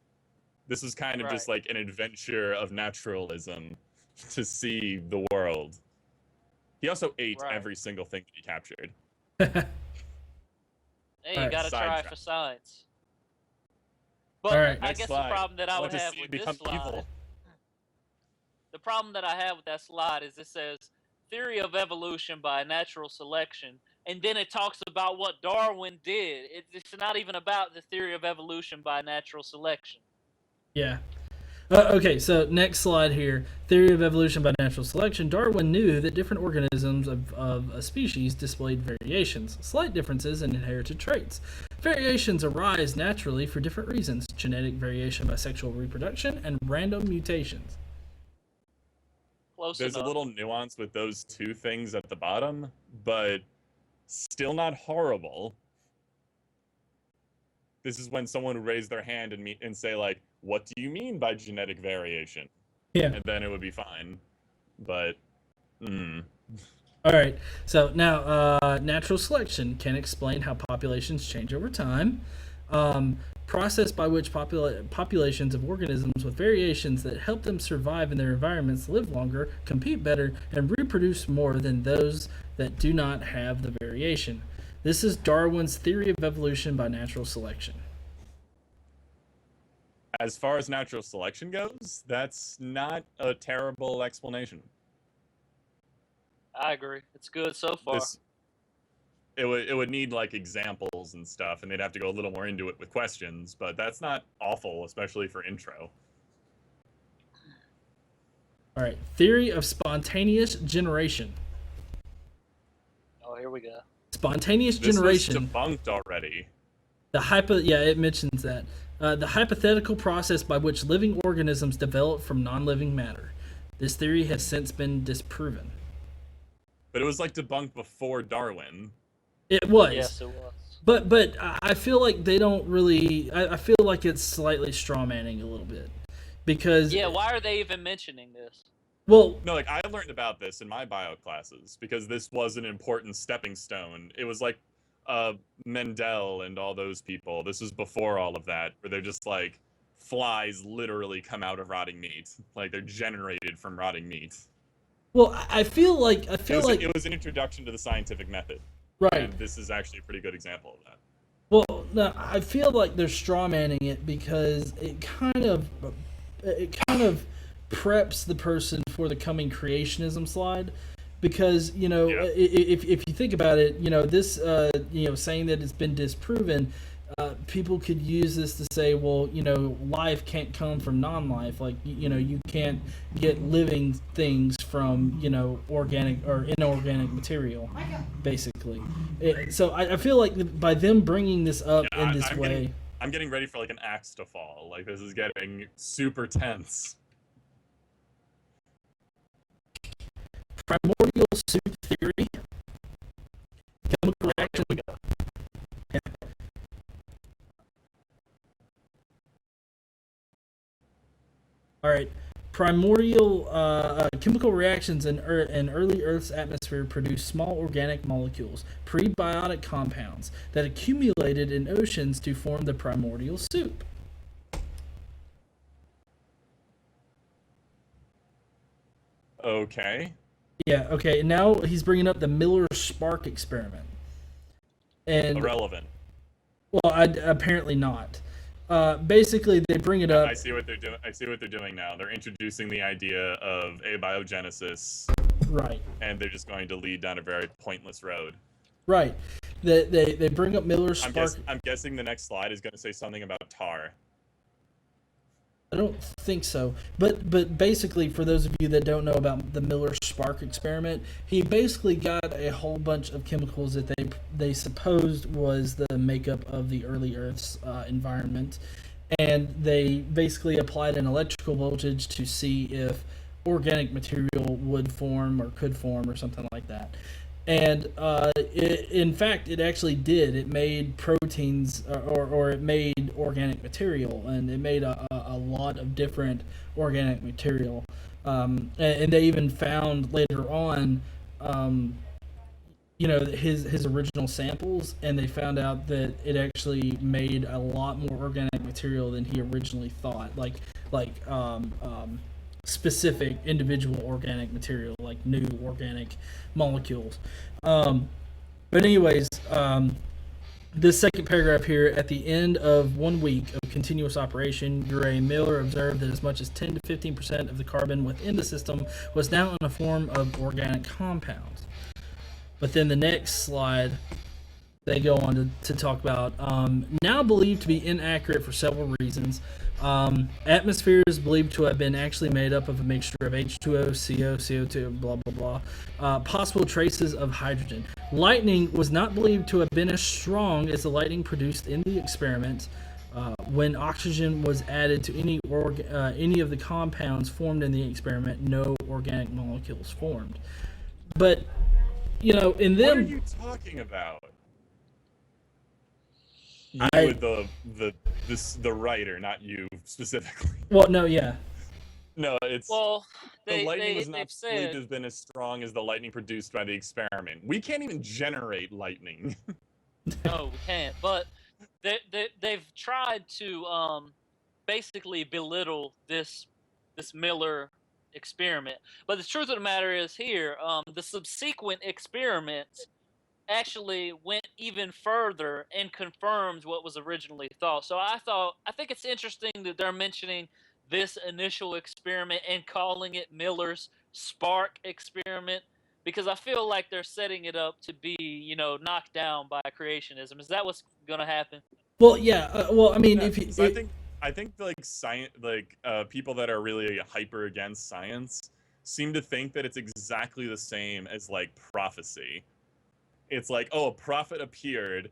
Speaker 3: This was kind of just like an adventure of naturalism to see the world. He also ate every single thing that he captured.
Speaker 1: Hey, you gotta try for science. But I guess the problem that I would have with this slide, the problem that I have with that slide is it says theory of evolution by natural selection, and then it talks about what Darwin did. It's not even about the theory of evolution by natural selection.
Speaker 2: Yeah. Okay, so next slide here. Theory of evolution by natural selection. Darwin knew that different organisms of a species displayed variations, slight differences in inherited traits. Variations arise naturally for different reasons: genetic variation by sexual reproduction and random mutations.
Speaker 3: There's a little nuance with those two things at the bottom, but still not horrible. This is when someone would raise their hand and say, like, what do you mean by genetic variation?
Speaker 2: Yeah.
Speaker 3: And then it would be fine. But,
Speaker 2: All right. So now, natural selection can explain how populations change over time. Process by which populations of organisms with variations that help them survive in their environments live longer, compete better, and reproduce more than those that do not have the variation. This is Darwin's theory of evolution by natural selection.
Speaker 3: As far as natural selection goes, that's not a terrible explanation.
Speaker 1: I agree. It's good so far.
Speaker 3: It would need like examples and stuff, and they'd have to go a little more into it with questions, but that's not awful, especially for intro.
Speaker 2: All right. Theory of spontaneous generation.
Speaker 1: Oh, here we go.
Speaker 2: Spontaneous generation.
Speaker 3: This was debunked already.
Speaker 2: It mentions that. The hypothetical process by which living organisms develop from non-living matter. This theory has since been disproven.
Speaker 3: But it was like debunked before Darwin.
Speaker 2: It was.
Speaker 1: Yes, it was.
Speaker 2: But I feel like they don't really. I feel like it's slightly strawmanning a little bit, because.
Speaker 1: Yeah, why are they even mentioning this?
Speaker 2: Well,
Speaker 3: no, like I learned about this in my bio classes because this was an important stepping stone. It was like Mendel and all those people. This was before all of that, where they're just like flies literally come out of rotting meat, like they're generated from rotting meat.
Speaker 2: Well, I feel like
Speaker 3: it was an introduction to the scientific method.
Speaker 2: Right.
Speaker 3: And this is actually a pretty good example of that.
Speaker 2: Well, no, I feel like they're strawmanning it because it kind of preps the person for the coming creationism slide, because if you think about it, this saying that it's been disproven, people could use this to say, well, life can't come from non-life, like you can't get living things from organic or inorganic material, basically. So I feel like by them bringing this up in this way,
Speaker 3: I'm getting ready for like an axe to fall. Like this is getting super tense.
Speaker 2: Primordial soup theory. Chemical reaction. All right. Primordial chemical reactions in early Earth's atmosphere produce small organic molecules, prebiotic compounds, that accumulated in oceans to form the primordial soup.
Speaker 3: Okay.
Speaker 2: Yeah, okay. Now he's bringing up the Miller spark experiment. And
Speaker 3: Irrelevant.
Speaker 2: well, apparently not. Basically, they bring it up.
Speaker 3: I see what they're doing. I see what they're doing now. They're introducing the idea of abiogenesis,
Speaker 2: Right.
Speaker 3: and they're just going to lead down a very pointless road.
Speaker 2: Right. They bring up Miller spark.
Speaker 3: I'm guessing the next slide is going to say something about tar.
Speaker 2: I don't think so. But basically, for those of you that don't know about the Miller spark experiment, he basically got a whole bunch of chemicals that they supposed was the makeup of the early Earth's environment, and they basically applied an electrical voltage to see if organic material would form or could form or something like that. And in fact, it actually did. It made proteins, or it made organic material, and it made a lot of different organic material. And they even found later on, his original samples, and they found out that it actually made a lot more organic material than he originally thought. Like specific individual organic material, like new organic molecules. But anyways, this second paragraph here, at the end of 1 week of continuous operation, Gray Miller observed that as much as 10 to 15% of the carbon within the system was now in the form of organic compounds. But then the next slide, they go on to talk about now believed to be inaccurate for several reasons. Atmosphere is believed to have been actually made up of a mixture of H2O, CO, CO2, blah, blah, blah. Possible traces of hydrogen. Lightning was not believed to have been as strong as the lightning produced in the experiment. When oxygen was added to any of the compounds formed in the experiment, no organic molecules formed. But, in them...
Speaker 3: What are you talking about? The writer, not you specifically.
Speaker 2: Well, no, yeah.
Speaker 3: No, it's
Speaker 1: the
Speaker 3: lightning was not believed to have been as strong as the lightning produced by the experiment. We can't even generate lightning.
Speaker 1: No, we can't. But they've tried to basically belittle this Miller experiment. But the truth of the matter is here, the subsequent experiments actually went even further and confirmed what was originally thought. So I think it's interesting that they're mentioning this initial experiment and calling it Miller's spark experiment, because I feel like they're setting it up to be, knocked down by creationism. Is that what's going to happen?
Speaker 2: Well, yeah. I mean,
Speaker 3: I think like science, people that are really hyper against science seem to think that it's exactly the same as like prophecy. It's like, oh, a prophet appeared,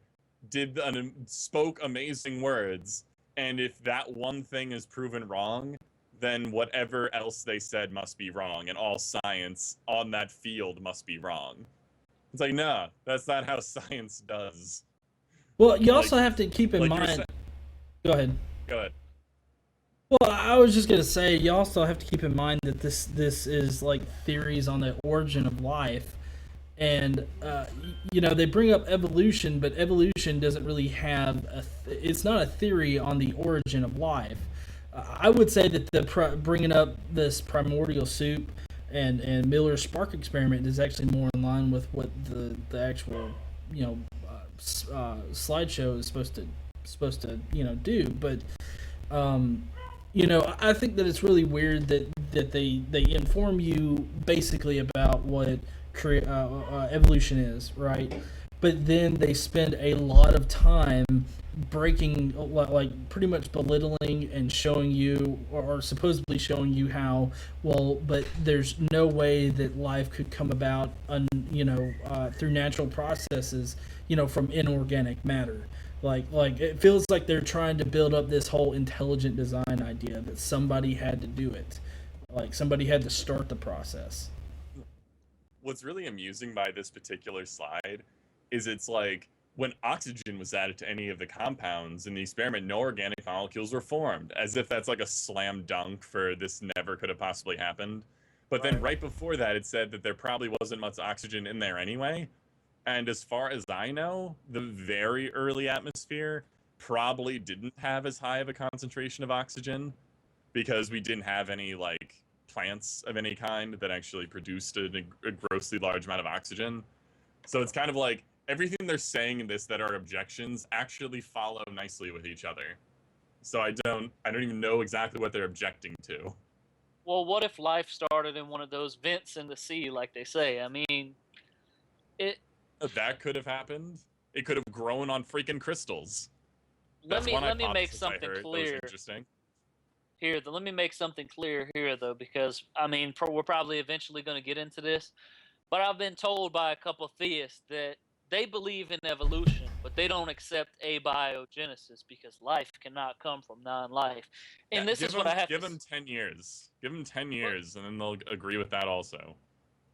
Speaker 3: spoke amazing words, and if that one thing is proven wrong, then whatever else they said must be wrong, and all science on that field must be wrong. It's like, nah, that's not how science does.
Speaker 2: Well, you also have to keep in mind... Go ahead.
Speaker 3: Go ahead.
Speaker 2: Well, I was just going to say, you also have to keep in mind that this is like theories on the origin of life. And, they bring up evolution, but evolution doesn't really have it's not a theory on the origin of life. I would say that bringing up this primordial soup and Miller's spark experiment is actually more in line with what the actual, slideshow is supposed to do. But, I think that it's really weird that they inform you basically about what evolution is, right? But then they spend a lot of time breaking, like pretty much belittling and showing you, or supposedly showing you how, but there's no way that life could come about through natural processes, from inorganic matter. Like it feels like they're trying to build up this whole intelligent design idea that somebody had to do it, like somebody had to start the process.
Speaker 3: What's really amusing by this particular slide is it's like when oxygen was added to any of the compounds in the experiment, no organic molecules were formed, as if that's like a slam dunk for this never could have possibly happened. But then right before that, it said that there probably wasn't much oxygen in there anyway. And as far as I know, the very early atmosphere probably didn't have as high of a concentration of oxygen because we didn't have any like plants of any kind that actually produced a grossly large amount of oxygen. So it's kind of like everything they're saying in this that are objections actually follow nicely with each other. So I don't even know exactly what they're objecting to.
Speaker 1: Well, what if life started in one of those vents in the sea, like they say? I mean, it.
Speaker 3: That could have happened. It could have grown on freaking crystals.
Speaker 1: Let
Speaker 3: That's one
Speaker 1: me make
Speaker 3: hypothesis I
Speaker 1: something
Speaker 3: heard.
Speaker 1: clear.
Speaker 3: That was interesting.
Speaker 1: Here, let me make something clear here, though, because I mean, we're probably eventually going to get into this, but I've been told by a couple theists that they believe in evolution, but they don't accept abiogenesis because life cannot come from non-life. And this is what I have
Speaker 3: give
Speaker 1: to.
Speaker 3: them 10 years. Give them 10 years, and then they'll agree with that also.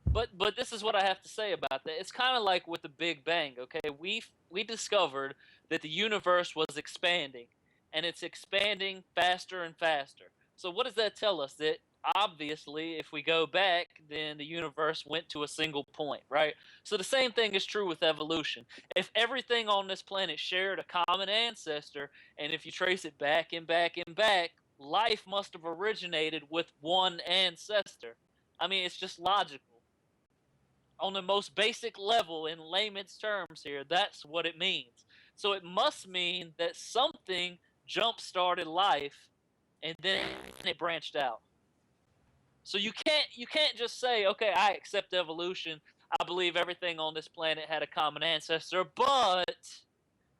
Speaker 1: But this is what I have to say about that. It's kind of like with the Big Bang. Okay, we discovered that the universe was expanding, and it's expanding faster and faster. So what does that tell us? That obviously, if we go back, then the universe went to a single point, right? So the same thing is true with evolution. If everything on this planet shared a common ancestor, and if you trace it back and back and back, life must have originated with one ancestor. I mean, it's just logical. On the most basic level, in layman's terms here, that's what it means. So it must mean that something jump-started life, and then it branched out. So you can't just say, okay, I accept evolution. I believe everything on this planet had a common ancestor, but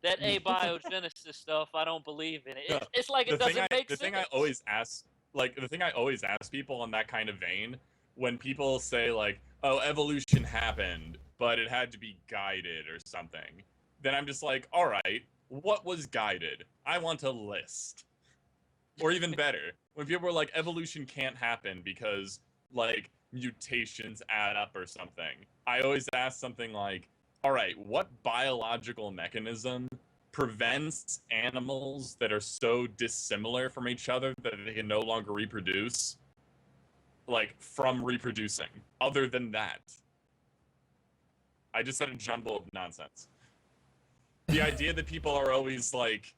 Speaker 1: that abiogenesis stuff, I don't believe in it. It's like it doesn't make sense.
Speaker 3: The thing I always ask people in that kind of vein, when people say like, oh, evolution happened, but it had to be guided or something, then I'm just like, all right, what was guided? I want a list. Or even better, when people are like, evolution can't happen because, like, mutations add up or something, I always ask something like, all right, what biological mechanism prevents animals that are so dissimilar from each other that they can no longer reproduce, like, from reproducing, other than that? I just said a jumble of nonsense. The idea that people are always like,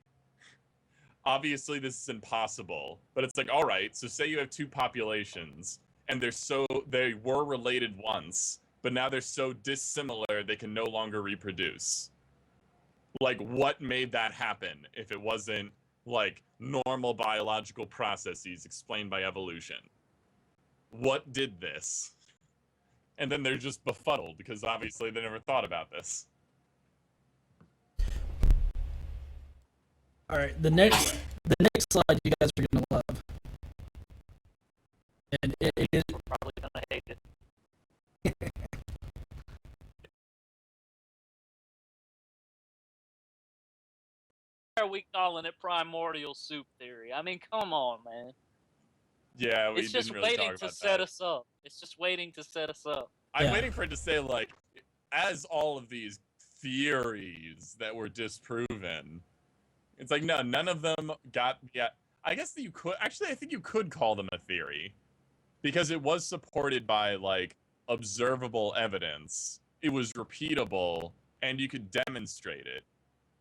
Speaker 3: obviously this is impossible, but it's like, all right, so say you have two populations and they were related once, but now they're so dissimilar they can no longer reproduce. Like, what made that happen if it wasn't like normal biological processes explained by evolution? What did this? And then they're just befuddled because obviously they never thought about this.
Speaker 2: All right, the next slide you guys are gonna love, and it is
Speaker 1: We're probably gonna hate it. Why are we calling it primordial soup theory? I mean, come on, man.
Speaker 3: Yeah, we
Speaker 1: It's just
Speaker 3: didn't really
Speaker 1: waiting
Speaker 3: talk
Speaker 1: to
Speaker 3: about
Speaker 1: set
Speaker 3: that.
Speaker 1: us up. It's just waiting to set us up.
Speaker 3: I'm
Speaker 2: Yeah.
Speaker 3: waiting for it to say, like, as all of these theories that were disproven, it's like, no, none of them got yet. I guess that you could actually, I think you could call them a theory because it was supported by like observable evidence. It was repeatable and you could demonstrate it.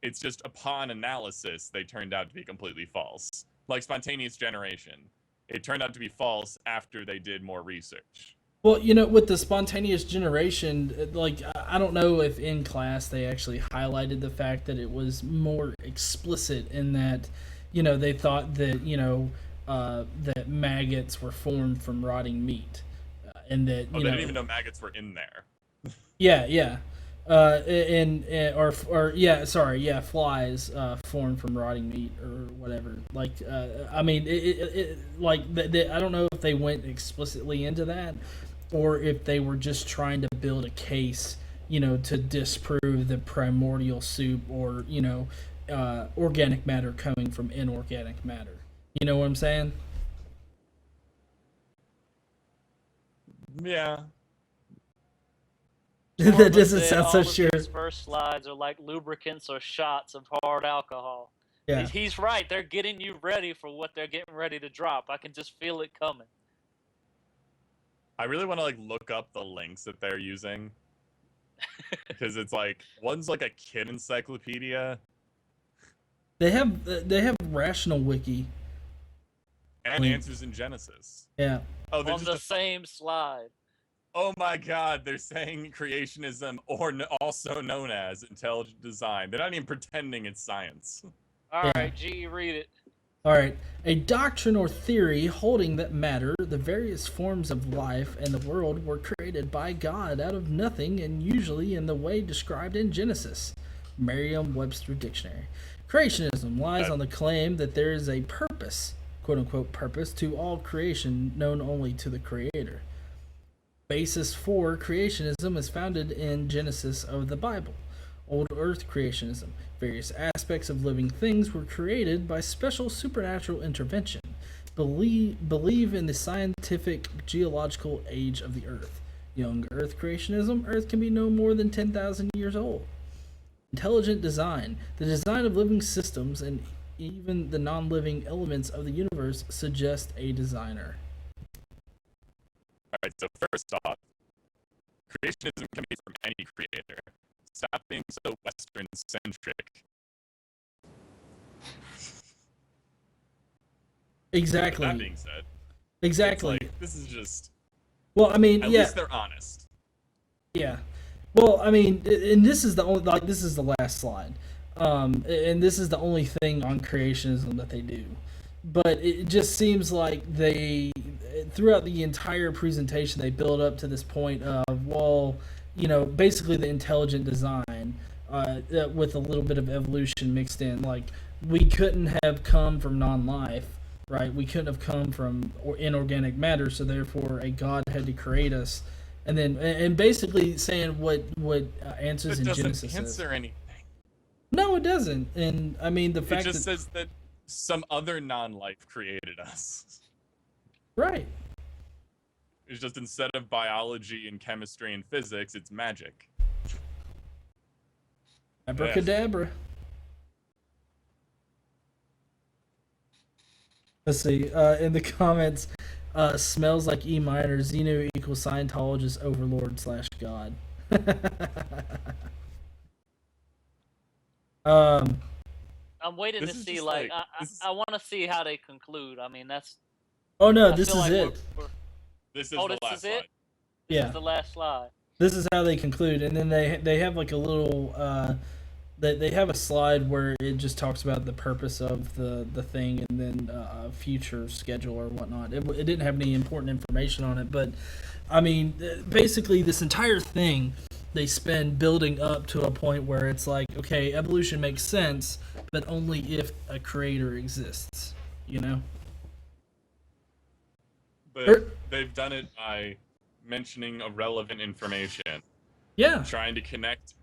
Speaker 3: It's just upon analysis, they turned out to be completely false. Like spontaneous generation. It turned out to be false after they did more research.
Speaker 2: well, you know, with the spontaneous generation, like I don't know if in class they actually highlighted the fact that it was more explicit in that, you know, they thought that that maggots were formed from rotting meat, and that
Speaker 3: Oh, they didn't even know maggots were in there.
Speaker 2: yeah. Flies formed from rotting meat or whatever. Like, I mean, I don't know if they went explicitly into that, or if they were just trying to build a case, you know, to disprove the primordial soup or organic matter coming from inorganic matter. You know what I'm saying?
Speaker 3: Yeah.
Speaker 2: That doesn't sound so
Speaker 1: all
Speaker 2: sure.
Speaker 1: Of these first slides are like lubricants or shots of hard alcohol.
Speaker 2: Yeah.
Speaker 1: He's right. They're getting you ready for what they're getting ready to drop. I can just feel it coming.
Speaker 3: I really want to like look up the links that they're using. Because it's like one's like a kid encyclopedia.
Speaker 2: They have Rational Wiki.
Speaker 3: And answers in Genesis.
Speaker 2: Yeah.
Speaker 3: Oh, they're
Speaker 1: On
Speaker 3: just
Speaker 1: the same slide.
Speaker 3: Oh my God, they're saying creationism, or also known as intelligent design. They're not even pretending it's science.
Speaker 1: All right, G, read it.
Speaker 2: All right. A doctrine or theory holding that matter, the various forms of life and the world were created by God out of nothing and usually in the way described in Genesis. Merriam-Webster Dictionary. Creationism lies on the claim that there is a purpose, quote-unquote purpose, to all creation known only to the Creator. Basis for creationism is founded in Genesis of the Bible. Old Earth creationism. Various aspects of living things were created by special supernatural intervention. Believe in the scientific geological age of the Earth. Young Earth creationism. Earth can be no more than 10,000 years old. Intelligent design. The design of living systems and even the non-living elements of the universe suggest a designer.
Speaker 3: Alright, so first off, creationism can be from any creator. Stop being so Western-centric.
Speaker 2: Exactly.
Speaker 3: That being said,
Speaker 2: exactly.
Speaker 3: It's like, this is just...
Speaker 2: Well, I mean,
Speaker 3: At least they're honest.
Speaker 2: Yeah. Well, I mean, and this is the only, like, this is the last slide. And this is the only thing on creationism that they do. But it just seems like they, throughout the entire presentation, they build up to this point of, well, you know, basically the intelligent design with a little bit of evolution mixed in. Like, we couldn't have come from non-life, right? We couldn't have come from inorganic matter, so therefore a god had to create us. And then, and basically saying what answers in Genesis
Speaker 3: It doesn't answer anything.
Speaker 2: No, it doesn't. And I mean, the fact
Speaker 3: it just says that some other non-life created us.
Speaker 2: Right.
Speaker 3: It's just instead of biology and chemistry and physics, it's magic.
Speaker 2: Abracadabra. Let's see. In the comments, smells like E minor. Xeno equals Scientologist overlord / god.
Speaker 1: I'm waiting to see, like, I want to see how they conclude. I mean, that's...
Speaker 2: Oh, no, this is it.
Speaker 3: This is the last slide.
Speaker 1: This is the last slide.
Speaker 2: This is how they conclude. And then they have, like, a little... They have a slide where it just talks about the purpose of the thing and then a future schedule or whatnot. It didn't have any important information on it. But, I mean, basically this entire thing... they spend building up to a point where it's like, okay, evolution makes sense, but only if a creator exists, you know?
Speaker 3: But they've done it by mentioning irrelevant information.
Speaker 2: Yeah.
Speaker 3: Trying to connect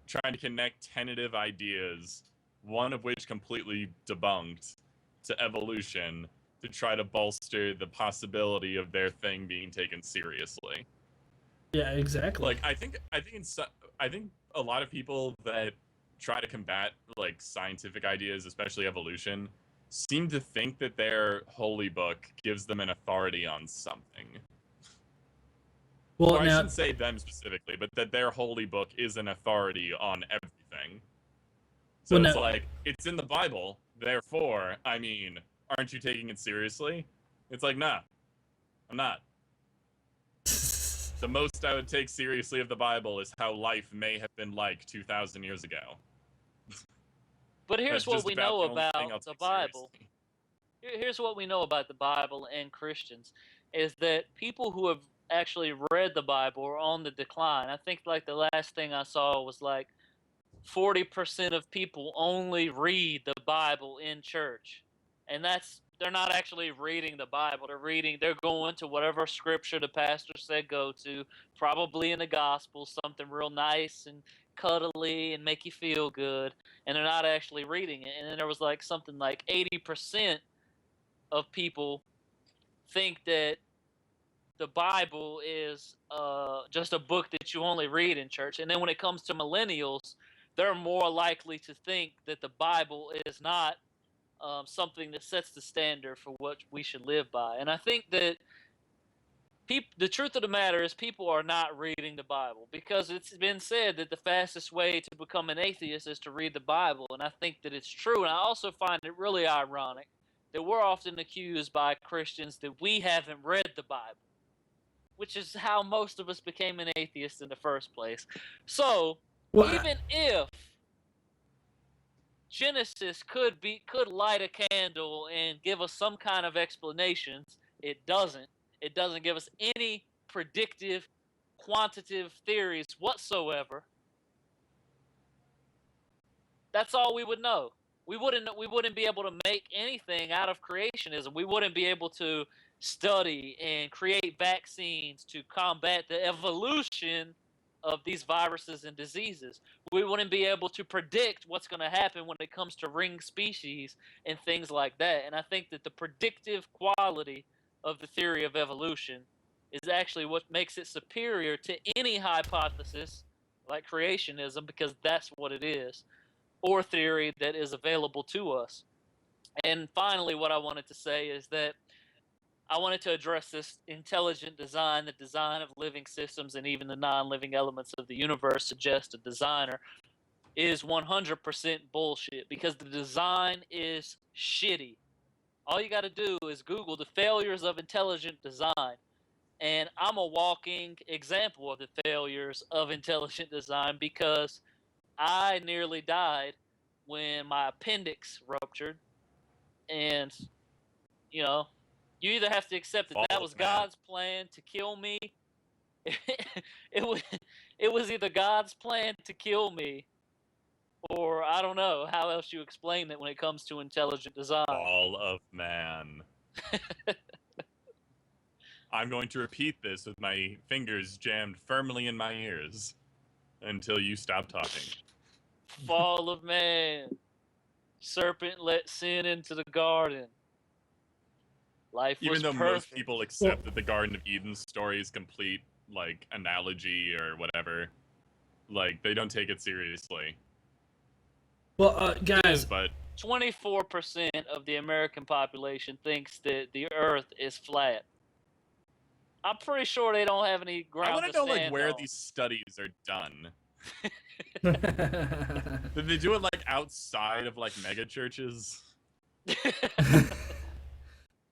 Speaker 3: tentative ideas, one of which completely debunked, to evolution to try to bolster the possibility of their thing being taken seriously.
Speaker 2: Yeah, exactly.
Speaker 3: Like, I think a lot of people that try to combat, like, scientific ideas, especially evolution, seem to think that their holy book gives them an authority on something. Well, I shouldn't say them specifically, but that their holy book is an authority on everything. So it's like, it's in the Bible, therefore, I mean, aren't you taking it seriously? It's like, nah, I'm not. The most I would take seriously of the Bible is how life may have been like 2,000 years ago.
Speaker 1: But here's what we know about the Bible. Here's what we know about the Bible and Christians, is that people who have actually read the Bible are on the decline. I think, like, the last thing I saw was like 40% of people only read the Bible in church. And they're not actually reading the Bible. They're going to whatever scripture the pastor said go to, probably in the gospel, something real nice and cuddly and make you feel good, and they're not actually reading it. And then there was like something like 80% of people think that the Bible is just a book that you only read in church. And then when it comes to millennials, they're more likely to think that the Bible is not something that sets the standard for what we should live by. And I think that the truth of the matter is people are not reading the Bible, because it's been said that the fastest way to become an atheist is to read the Bible. And I think that it's true. And I also find it really ironic that we're often accused by Christians that we haven't read the Bible, which is how most of us became an atheist in the first place. So, even if Genesis could light a candle and give us some kind of explanations, it doesn't. It doesn't give us any predictive, quantitative theories whatsoever. That's all we would know. We wouldn't be able to make anything out of creationism. We wouldn't be able to study and create vaccines to combat the evolution of these viruses and diseases. We wouldn't be able to predict what's going to happen when it comes to ring species and things like that. And I think that the predictive quality of the theory of evolution is actually what makes it superior to any hypothesis like creationism, because that's what it is, or theory that is available to us. And finally, what I wanted to say is that I wanted to address this intelligent design. The design of living systems and even the non-living elements of the universe suggest a designer is 100% bullshit, because the design is shitty. All you got to do is Google the failures of intelligent design. And I'm a walking example of the failures of intelligent design, because I nearly died when my appendix ruptured. And, you know, you either have to accept that that was God's plan to kill me. it was it was either God's plan to kill me, or I don't know how else you explain it when it comes to intelligent design.
Speaker 3: Fall of man. I'm going to repeat this with my fingers jammed firmly in my ears until you stop talking.
Speaker 1: Fall of man. Serpent let sin into the garden. Life was
Speaker 3: Even though
Speaker 1: perfect.
Speaker 3: most people accept that the Garden of Eden story is complete, like, analogy or whatever, like, they don't take it seriously.
Speaker 2: Well, guys,
Speaker 3: but
Speaker 1: 24% of the American population thinks that the Earth is flat. I'm pretty sure they don't have any ground.
Speaker 3: I want to know, like, where
Speaker 1: on.
Speaker 3: these studies are done. Did they do it, like, outside of, like, mega churches?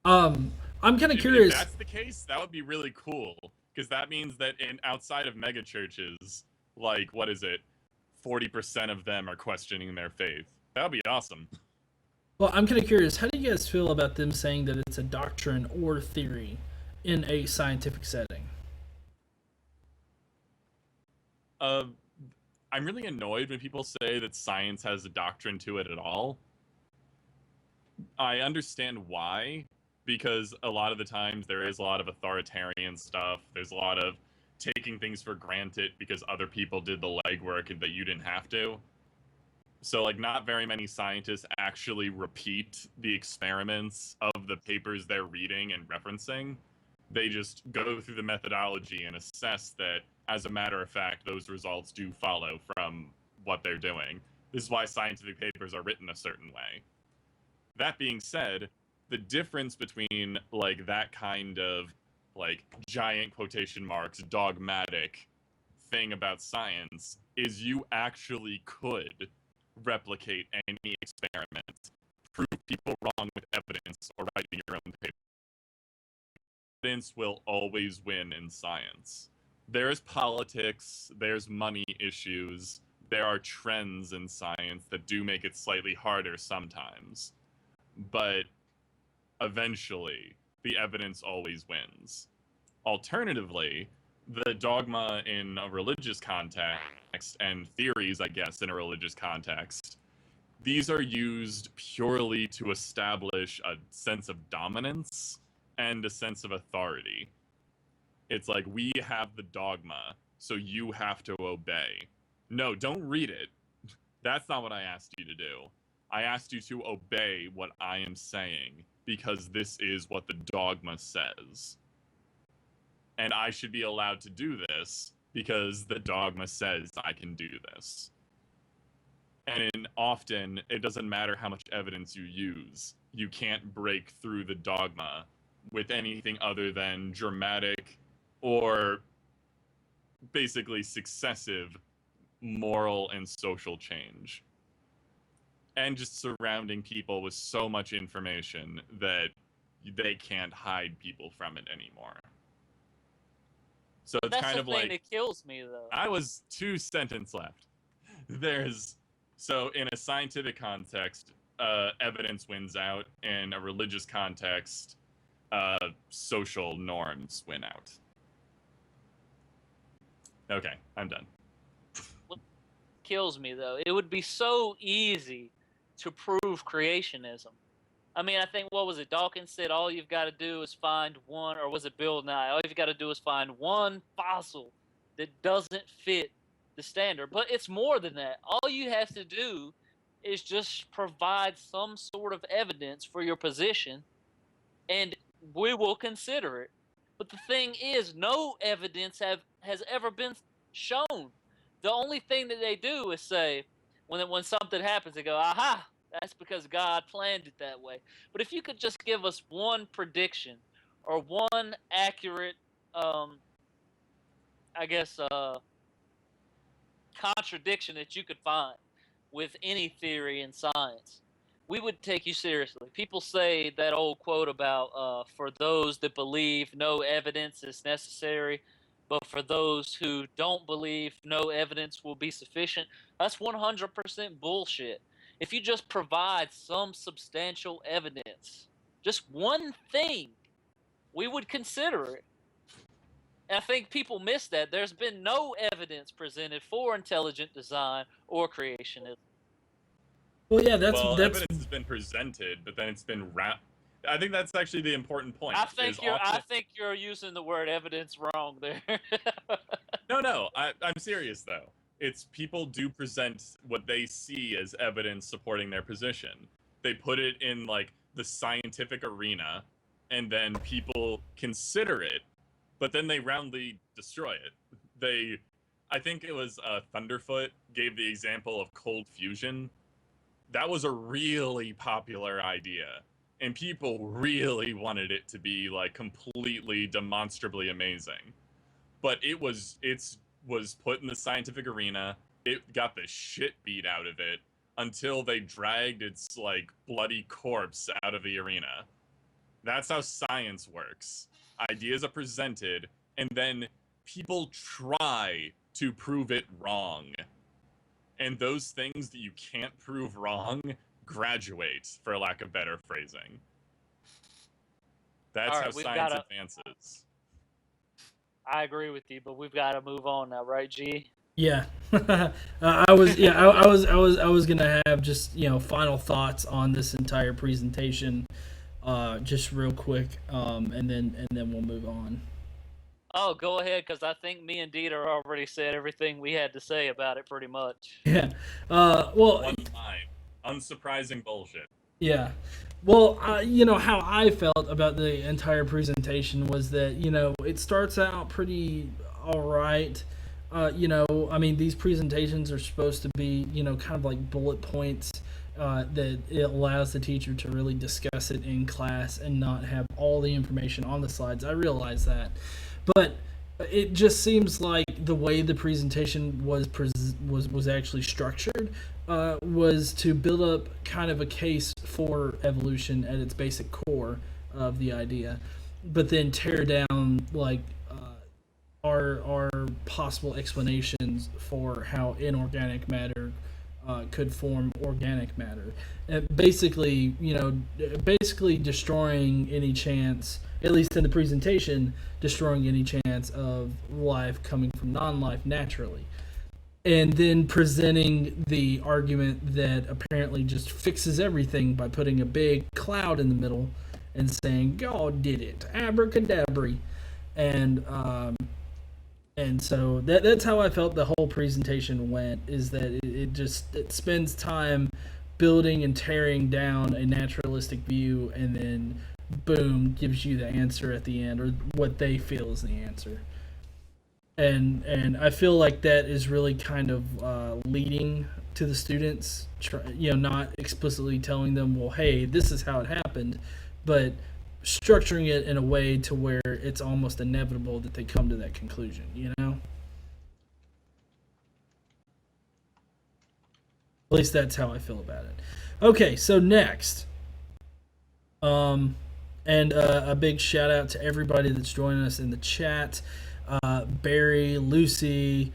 Speaker 2: I'm kind of curious.
Speaker 3: If that's the case, that would be really cool, because that means that outside of mega churches, like, what is it, 40% of them are questioning their faith. That would be awesome.
Speaker 2: Well, I'm kind of curious. How do you guys feel about them saying that it's a doctrine or theory in a scientific setting?
Speaker 3: I'm really annoyed when people say that science has a doctrine to it at all. I understand why, because a lot of the times there is a lot of authoritarian stuff. There's a lot of taking things for granted because other people did the legwork and that you didn't have to. So, like, not very many scientists actually repeat the experiments of the papers they're reading and referencing. They just go through the methodology and assess that, as a matter of fact, those results do follow from what they're doing. This is why scientific papers are written a certain way. That being said, the difference between, like, that kind of, like, giant quotation marks, dogmatic thing about science is you actually could replicate any experiment, prove people wrong with evidence, or writing your own paper. Evidence will always win in science. There's politics, there's money issues, there are trends in science that do make it slightly harder sometimes. But eventually, the evidence always wins. Alternatively, the dogma in a religious context and theories, I guess, in a religious context, these are used purely to establish a sense of dominance and a sense of authority. It's like, we have the dogma, so you have to obey. No, don't read it. That's not what I asked you to do. I asked you to obey what I am saying, because this is what the dogma says. And I should be allowed to do this because the dogma says I can do this. And often, it doesn't matter how much evidence you use. You can't break through the dogma with anything other than dramatic or basically successive moral and social change. and just surrounding people with so much information that they can't hide people from it anymore. So it's
Speaker 1: That's
Speaker 3: kind
Speaker 1: the
Speaker 3: of
Speaker 1: thing
Speaker 3: like,
Speaker 1: that kills me, though.
Speaker 3: I was 2 sentences left. So in a scientific context, evidence wins out. In a religious context, social norms win out. Okay, I'm done.
Speaker 1: What kills me, though, it would be so easy to prove creationism. I mean, I think, what was it? Dawkins said all you've got to do is find one, or was it Bill Nye? All you've got to do is find one fossil that doesn't fit the standard. But it's more than that. All you have to do is just provide some sort of evidence for your position, and we will consider it. But the thing is, no evidence has ever been shown. The only thing that they do is say, when something happens, they go, aha, that's because God planned it that way. But if you could just give us one prediction or one accurate, I guess, contradiction that you could find with any theory in science, we would take you seriously. People say that old quote about, for those that believe, no evidence is necessary, but for those who don't believe, no evidence will be sufficient. That's 100% bullshit. If you just provide some substantial evidence, just one thing, we would consider it. And I think people miss that. There's been no evidence presented for intelligent design or creationism.
Speaker 2: Well, yeah, that's
Speaker 3: evidence has been presented, but then it's been I think that's actually the important point.
Speaker 1: I think you're using the word evidence wrong there.
Speaker 3: No, I'm serious though. It's people do present what they see as evidence supporting their position. They put it in like the scientific arena, and then people consider it, but then they roundly destroy it. I think it was Thunderfoot gave the example of cold fusion. That was a really popular idea, and people really wanted it to be like completely demonstrably amazing. But it was put in the scientific arena. It got the shit beat out of it until they dragged its like bloody corpse out of the arena. That's how science works. Ideas are presented, and then people try to prove it wrong. And those things that you can't prove wrong graduate, for lack of better phrasing. That's how science advances.
Speaker 1: I agree with you, but we've got to move on now, right, G?
Speaker 2: Yeah. I was gonna have just final thoughts on this entire presentation, just real quick, and then we'll move on.
Speaker 1: Oh, go ahead, because I think me and Dieter already said everything we had to say about it, pretty much.
Speaker 2: Yeah. Well.
Speaker 3: One line. Unsurprising bullshit.
Speaker 2: Yeah. Well, how I felt about the entire presentation was that, it starts out pretty all right. I mean, these presentations are supposed to be, kind of like bullet points that it allows the teacher to really discuss it in class and not have all the information on the slides. I realize that. But it just seems like the way the presentation was actually structured was to build up kind of a case for evolution at its basic core of the idea, but then tear down like our possible explanations for how inorganic matter could form organic matter. Basically destroying any chance, at least in the presentation, destroying any chance of life coming from non-life naturally. And then presenting the argument that apparently just fixes everything by putting a big cloud in the middle and saying, God did it, abracadabra. And so that's how I felt the whole presentation went, is that it spends time building and tearing down a naturalistic view, and then boom, gives you the answer at the end, or what they feel is the answer. And I feel like that is really kind of leading to the students, not explicitly telling them, well, hey, this is how it happened, but structuring it in a way to where it's almost inevitable that they come to that conclusion, At least that's how I feel about it. Okay, so next, and a big shout out to everybody that's joining us in the chat. Barry, Lucy,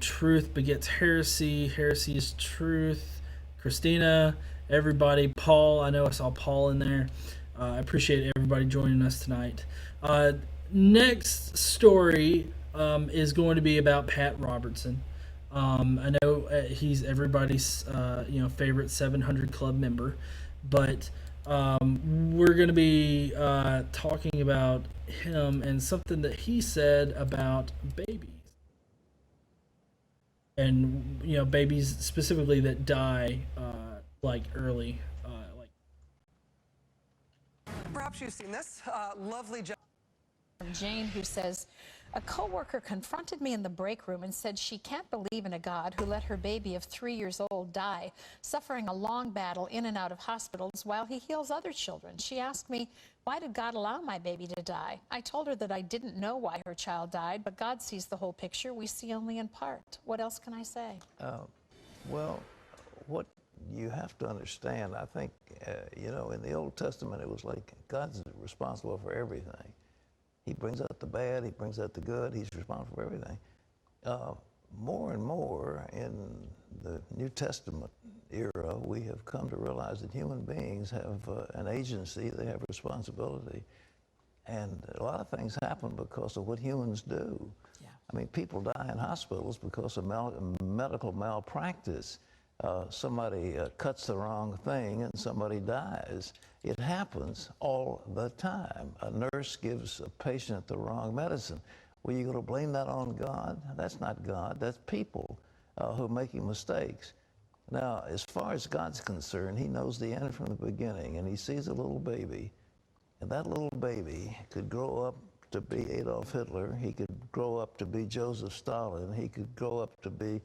Speaker 2: Truth begets heresy. Heresy is truth. Christina, everybody. Paul, I know I saw Paul in there. I appreciate everybody joining us tonight. Next story is going to be about Pat Robertson. I know he's everybody's favorite 700 Club member, but we're going to be talking about him and something that he said about babies, and babies specifically that die early.
Speaker 4: Perhaps you've seen this lovely
Speaker 6: From Jane, who says, a coworker confronted me in the break room and said she can't believe in a God who let her baby of 3 years old die, suffering a long battle in and out of hospitals while he heals other children. She asked me, why did God allow my baby to die? I told her that I didn't know why her child died, but God sees the whole picture. We see only in part. What else can I say?
Speaker 7: Well, what you have to understand, I think, in the Old Testament, it was like God's responsible for everything. He brings out the bad, he brings out the good, he's responsible for everything. More and more in the New Testament era, we have come to realize that human beings have an agency, they have responsibility. And a lot of things happen because of what humans do. Yeah. I mean, people die in hospitals because of medical malpractice. Somebody cuts the wrong thing and somebody dies. It happens all the time. A nurse gives a patient the wrong medicine. Well, you going to blame that on God? That's not God. That's people who are making mistakes. Now, as far as God's concerned, he knows the end from the beginning, and he sees a little baby, and that little baby could grow up to be Adolf Hitler. He could grow up to be Joseph Stalin. He could grow up to be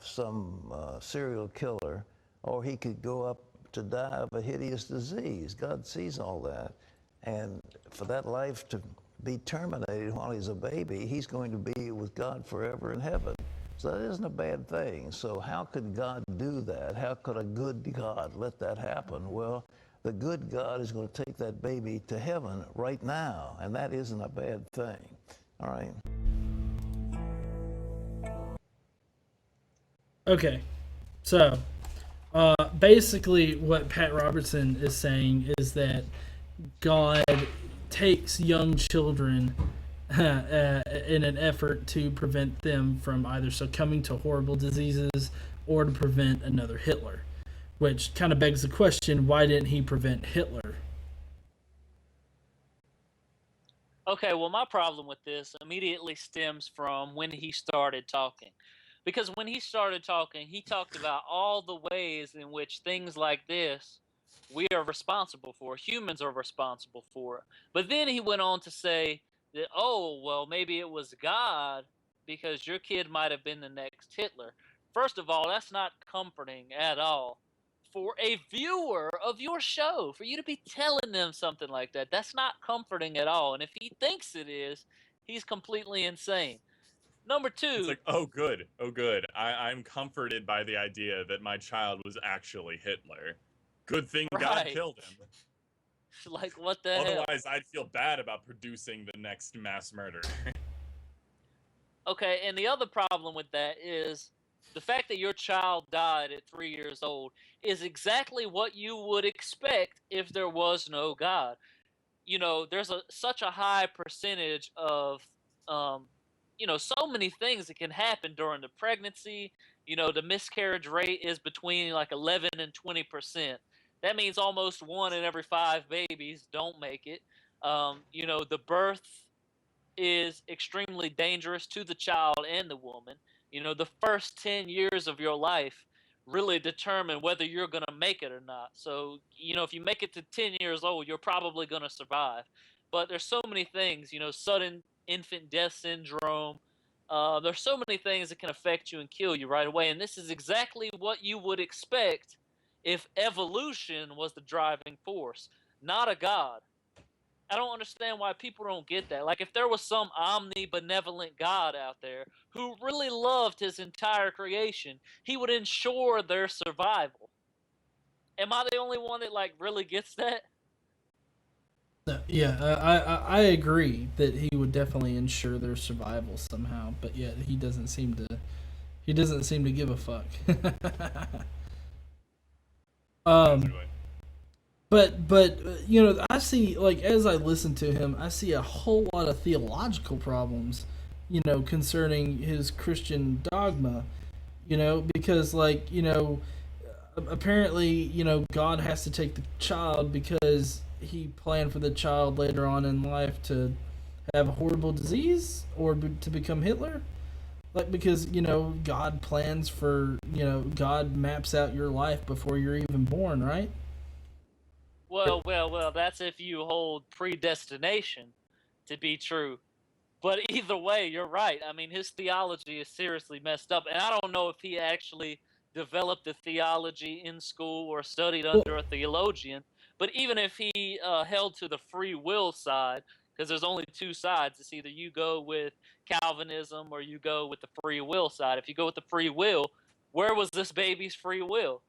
Speaker 7: some serial killer, or he could go up to die of a hideous disease. God sees all that. And for that life to be terminated while he's a baby, he's going to be with God forever in heaven. So that isn't a bad thing. So how could God do that? How could a good God let that happen? Well, the good God is going to take that baby to heaven right now, and that isn't a bad thing. All right.
Speaker 2: Okay, so basically what Pat Robertson is saying is that God takes young children in an effort to prevent them from either succumbing to horrible diseases or to prevent another Hitler, which kind of begs the question, why didn't he prevent Hitler?
Speaker 1: Okay, well, my problem with this immediately stems from when he started talking. Because when he started talking, he talked about all the ways in which things like this we are responsible for, humans are responsible for. But then he went on to say that, oh, well, maybe it was God because your kid might have been the next Hitler. First of all, that's not comforting at all. For a viewer of your show, for you to be telling them something like that, that's not comforting at all. And if he thinks it is, he's completely insane. Number
Speaker 3: It's
Speaker 1: two,
Speaker 3: like, oh, good. Oh, good. I'm comforted by the idea that my child was actually Hitler. Good thing God
Speaker 1: right?
Speaker 3: killed him.
Speaker 1: Like, what the hell?
Speaker 3: Otherwise, I'd feel bad about producing the next mass murderer.
Speaker 1: Okay, and the other problem with that is the fact that your child died at 3 years old is exactly what you would expect if there was no God. There's such a high percentage of, so many things that can happen during the pregnancy. The miscarriage rate is between like 11 and 20%. That means almost 1 in every 5 babies don't make it. The birth is extremely dangerous to the child and the woman. The first 10 years of your life really determine whether you're going to make it or not. So, if you make it to 10 years old, you're probably going to survive. But there's so many things, sudden infant death syndrome. There's so many things that can affect you and kill you right away. And this is exactly what you would expect if evolution was the driving force, not a God. I don't understand why people don't get that. Like, if there was some omnibenevolent God out there who really loved his entire creation, he would ensure their survival. Am I the only one that like really gets that?
Speaker 2: No, yeah, I agree that he would definitely ensure their survival somehow, but yet he doesn't seem to give a fuck.
Speaker 3: Basically.
Speaker 2: But I see, like, as I listen to him, I see a whole lot of theological problems, concerning his Christian dogma, because, like, apparently, God has to take the child because he planned for the child later on in life to have a horrible disease or to become Hitler. Like, because, God plans for, God maps out your life before you're even born, right?
Speaker 1: Well, that's if you hold predestination to be true. But either way, you're right. I mean, his theology is seriously messed up. And I don't know if he actually developed a theology in school or studied under a theologian. But even if he held to the free will side, because there's only two sides, it's either you go with Calvinism or you go with the free will side. If you go with the free will, where was this baby's free will?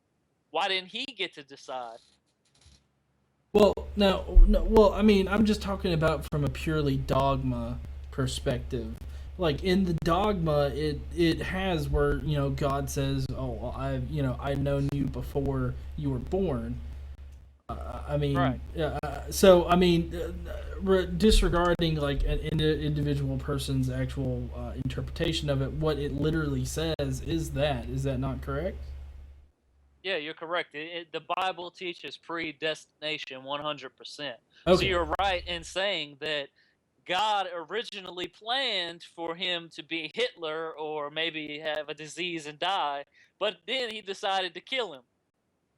Speaker 1: Why didn't he get to decide?
Speaker 2: Well, no, well, I mean, I'm just talking about from a purely dogma perspective. Like, in the dogma, it has where, God says, "Oh, I've known you before you were born." I mean,
Speaker 1: Right.
Speaker 2: So I mean, disregarding like an individual person's actual interpretation of it, what it literally says is that not correct?
Speaker 1: Yeah, you're correct. The Bible teaches predestination 100%. So
Speaker 2: Okay.
Speaker 1: you're right in saying that God originally planned for him to be Hitler or maybe have a disease and die, but then he decided to kill him.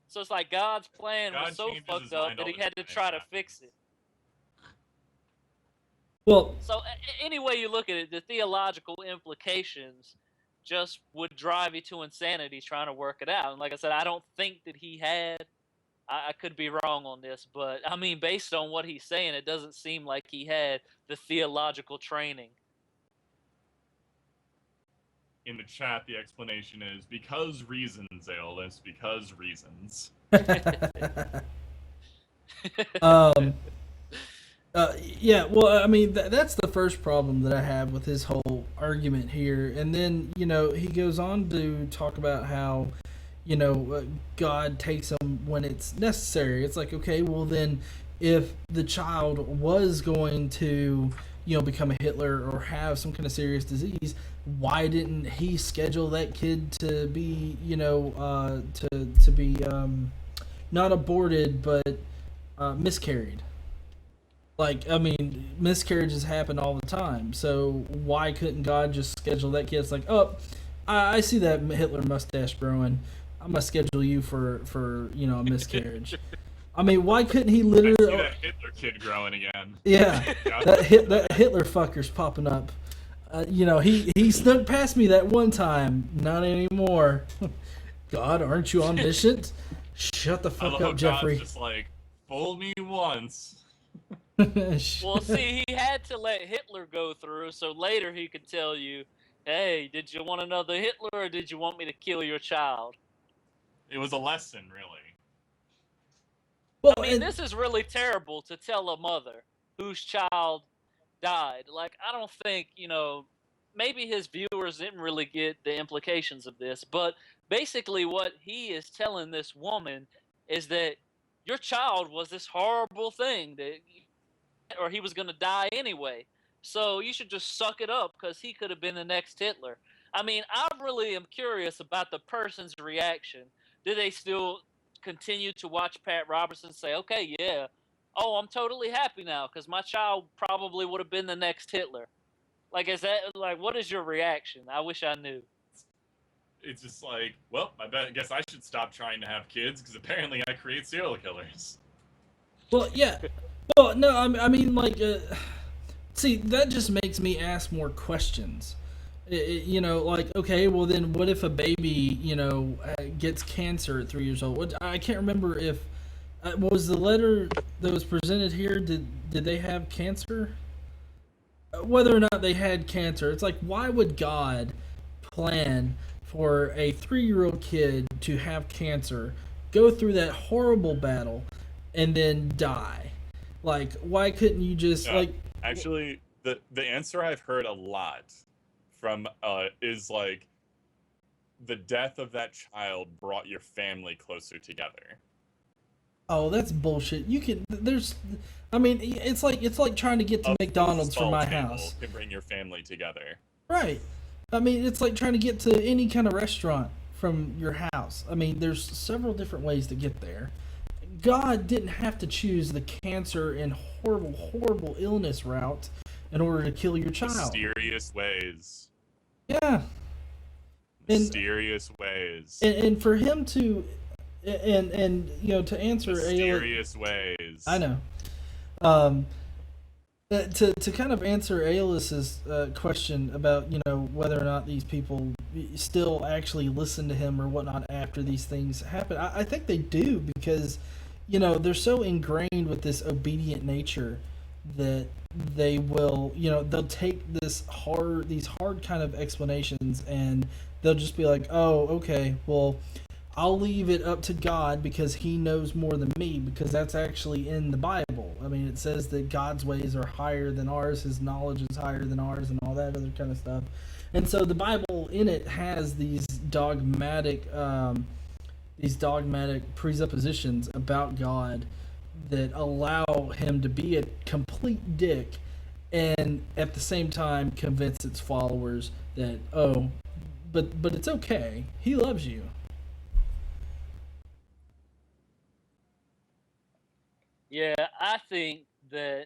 Speaker 1: So it's like God's plan was
Speaker 3: God
Speaker 1: so
Speaker 3: changes
Speaker 1: fucked
Speaker 3: his
Speaker 1: up
Speaker 3: mind
Speaker 1: that
Speaker 3: all
Speaker 1: he
Speaker 3: the
Speaker 1: had to
Speaker 3: time.
Speaker 1: try to fix it.
Speaker 2: Well,
Speaker 1: So any way you look at it, the theological implications just would drive you to insanity trying to work it out. And like I said, I don't think that he had. I could be wrong on this, but I mean, based on what he's saying, it doesn't seem like he had the theological training.
Speaker 3: In the chat, the explanation is because reasons, Aeolus, because reasons.
Speaker 2: um, yeah, well, I mean, that's the first problem that I have with his whole argument here. And then, he goes on to talk about how, God takes them when it's necessary. It's like, okay, well, then if the child was going to, become a Hitler or have some kind of serious disease, why didn't he schedule that kid to be, to be not aborted, but miscarried? Like, I mean, miscarriages happen all the time. So why couldn't God just schedule that kid? It's like, oh, I see that Hitler mustache growing. I'm gonna schedule you for a miscarriage. I mean, why couldn't he
Speaker 3: I see
Speaker 2: literally?
Speaker 3: that Hitler kid growing again.
Speaker 2: Yeah, that Hitler fucker's popping up. He snuck past me that one time. Not anymore. God, aren't you omniscient? Shut the
Speaker 3: I
Speaker 2: fuck
Speaker 3: love
Speaker 2: up, Jeffrey.
Speaker 3: God's just like, fool me once.
Speaker 1: Well, see, he had to let Hitler go through, so later he could tell you, hey, did you want another Hitler or did you want me to kill your child?
Speaker 3: It was a lesson, really.
Speaker 2: Well,
Speaker 1: I mean, this is really terrible to tell a mother whose child died. Like, I don't think, maybe his viewers didn't really get the implications of this, but basically what he is telling this woman is that your child was this horrible thing that, or he was going to die anyway. So you should just suck it up because he could have been the next Hitler. I mean, I really am curious about the person's reaction. Do they still continue to watch Pat Robertson say, okay, yeah, oh, I'm totally happy now because my child probably would have been the next Hitler? Like, is that, like, what is your reaction? I wish I knew.
Speaker 3: It's just like, well, I guess I should stop trying to have kids because apparently I create serial killers.
Speaker 2: Well, yeah. Well, no, I mean, like, see, that just makes me ask more questions. Like, okay, well, then what if a baby, gets cancer at 3 years old? I can't remember if, what was the letter that was presented here? Did they have cancer? Whether or not they had cancer, it's like, why would God plan for a 3-year-old kid to have cancer go through that horrible battle, and then die? Like, why couldn't you just like?
Speaker 3: Actually, the answer I've heard a lot from is like the death of that child brought your family closer together.
Speaker 2: Oh, that's bullshit. You can there's, I mean, it's like trying to get to McDonald's from my house.
Speaker 3: Can bring your family together.
Speaker 2: Right. I mean, it's like trying to get to any kind of restaurant from your house. I mean, there's several different ways to get there. God didn't have to choose the cancer and horrible, horrible illness route in order to kill your child.
Speaker 3: Mysterious ways.
Speaker 2: Yeah.
Speaker 3: Mysterious ways.
Speaker 2: And for him to, and you know, to answer
Speaker 3: mysterious ways.
Speaker 2: I know. To kind of answer Aeolus's question about, you know, whether or not these people still actually listen to him or whatnot after these things happen, I think they do, because, you know, they're so ingrained with this obedient nature that they will, you know, they'll take these hard kind of explanations, and they'll just be like, oh, okay, well, I'll leave it up to God because he knows more than me, because that's actually in the Bible. I mean, it says that God's ways are higher than ours, his knowledge is higher than ours, and all that other kind of stuff. And so the Bible in it has these dogmatic presuppositions about God that allow him to be a complete dick, and at the same time convince its followers that, oh, but it's okay, he loves you.
Speaker 1: Yeah, I think that,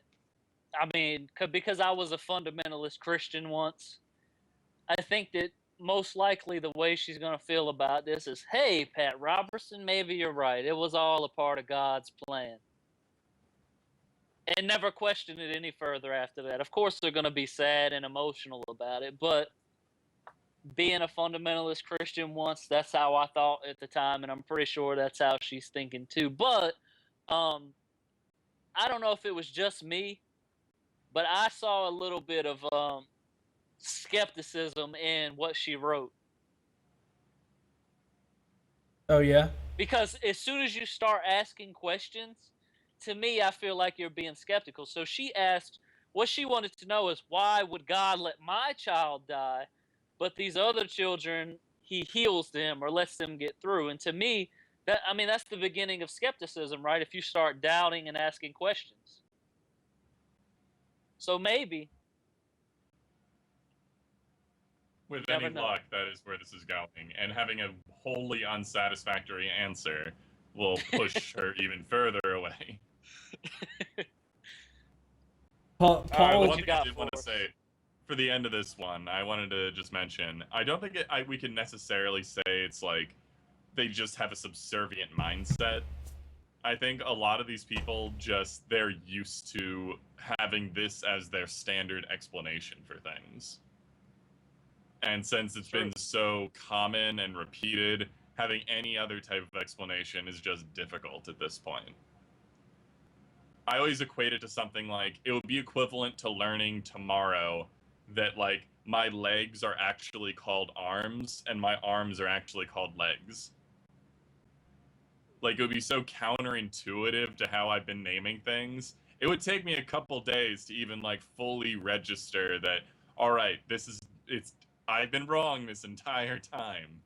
Speaker 1: I mean, because I was a fundamentalist Christian once, I think that most likely the way she's going to feel about this is, hey, Pat Robertson, maybe you're right. It was all a part of God's plan. And never question it any further after that. Of course, they're going to be sad and emotional about it, but being a fundamentalist Christian once, that's how I thought at the time, and I'm pretty sure that's how she's thinking too. But, I don't know if it was just me, but I saw a little bit of skepticism in what she wrote.
Speaker 2: Oh, yeah?
Speaker 1: Because as soon as you start asking questions, to me, I feel like you're being skeptical. So she asked, what she wanted to know is, why would God let my child die, but these other children, he heals them or lets them get through? And to me, that's the beginning of skepticism, right? If you start doubting and asking questions. So maybe.
Speaker 3: With any luck, that is where this is going. And having a wholly unsatisfactory answer will push her even further away.
Speaker 2: Paul,
Speaker 3: one thing I did want to say, for the end of this one, I wanted to just mention, I don't think we can necessarily say it's like they just have a subservient mindset. I think a lot of these people they're used to having this as their standard explanation for things. And since it's been so common and repeated, having any other type of explanation is just difficult at this point. I always equate it to something like, it would be equivalent to learning tomorrow that, like, my legs are actually called arms and my arms are actually called legs. Like, it would be so counterintuitive to how I've been naming things. It would take me a couple days to even, like, fully register that, all right, I've been wrong this entire time.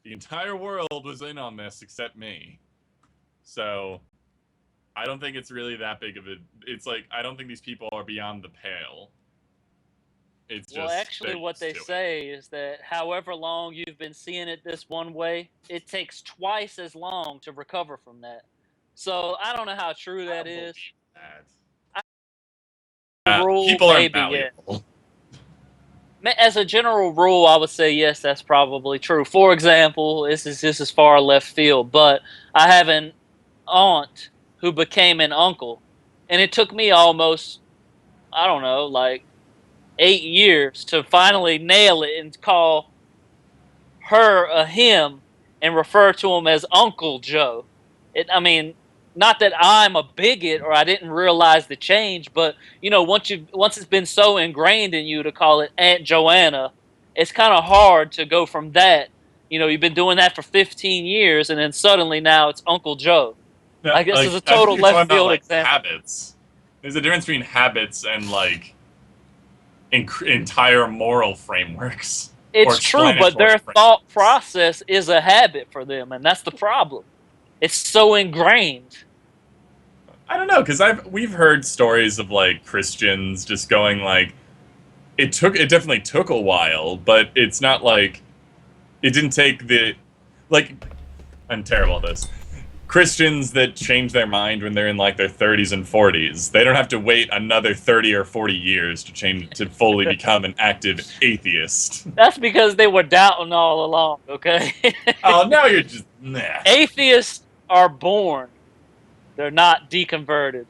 Speaker 3: The entire world was in on this except me. So, I don't think it's really that big of a... It's like, I don't think these people are beyond the pale. It's just... Well,
Speaker 1: actually, what they say is that however long you've been seeing it this one way, it takes twice as long to recover from that. So, I don't know how true that is.
Speaker 3: People are malleable.
Speaker 1: Yeah. As a general rule, I would say yes, that's probably true. For example, this is far left field, but I have an aunt who became an uncle, and it took me almost, I don't know, like 8 years to finally nail it and call her a him and refer to him as Uncle Joe. Not that I'm a bigot or I didn't realize the change, but you know, once it's been so ingrained in you to call it Aunt Joanna, it's kind of hard to go from that You've been doing that for 15 years, and then suddenly now it's Uncle Joe.
Speaker 3: No,
Speaker 1: I guess
Speaker 3: like,
Speaker 1: it's a
Speaker 3: I think
Speaker 1: total
Speaker 3: you're talking
Speaker 1: left
Speaker 3: about,
Speaker 1: field
Speaker 3: like,
Speaker 1: example.
Speaker 3: habits. There's a difference between habits and like entire moral frameworks. Or
Speaker 1: It's true, but
Speaker 3: explanatory
Speaker 1: their
Speaker 3: frameworks.
Speaker 1: thought process is a habit for them, and that's the problem. It's so ingrained.
Speaker 3: I don't know, because we've heard stories of like Christians just going like, it definitely took a while, but it's not like it didn't take I'm terrible at this. Christians that change their mind when they're in like their 30s and 40s, they don't have to wait another 30 or 40 years to fully become an active atheist.
Speaker 1: That's because they were doubting all along, okay?
Speaker 3: Oh, now you're just nah.
Speaker 1: Atheists are born. They're not deconverted.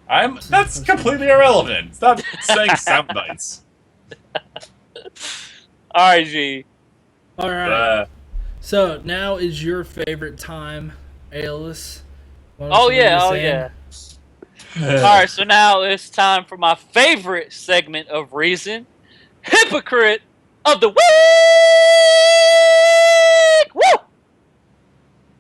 Speaker 3: That's completely irrelevant. Stop saying sound bites.
Speaker 1: All right, G.
Speaker 2: All right. So now is your favorite time, Aeolus.
Speaker 1: Oh yeah. All right, so now it's time for my favorite segment of Reason, Hypocrite of the Week. Woo!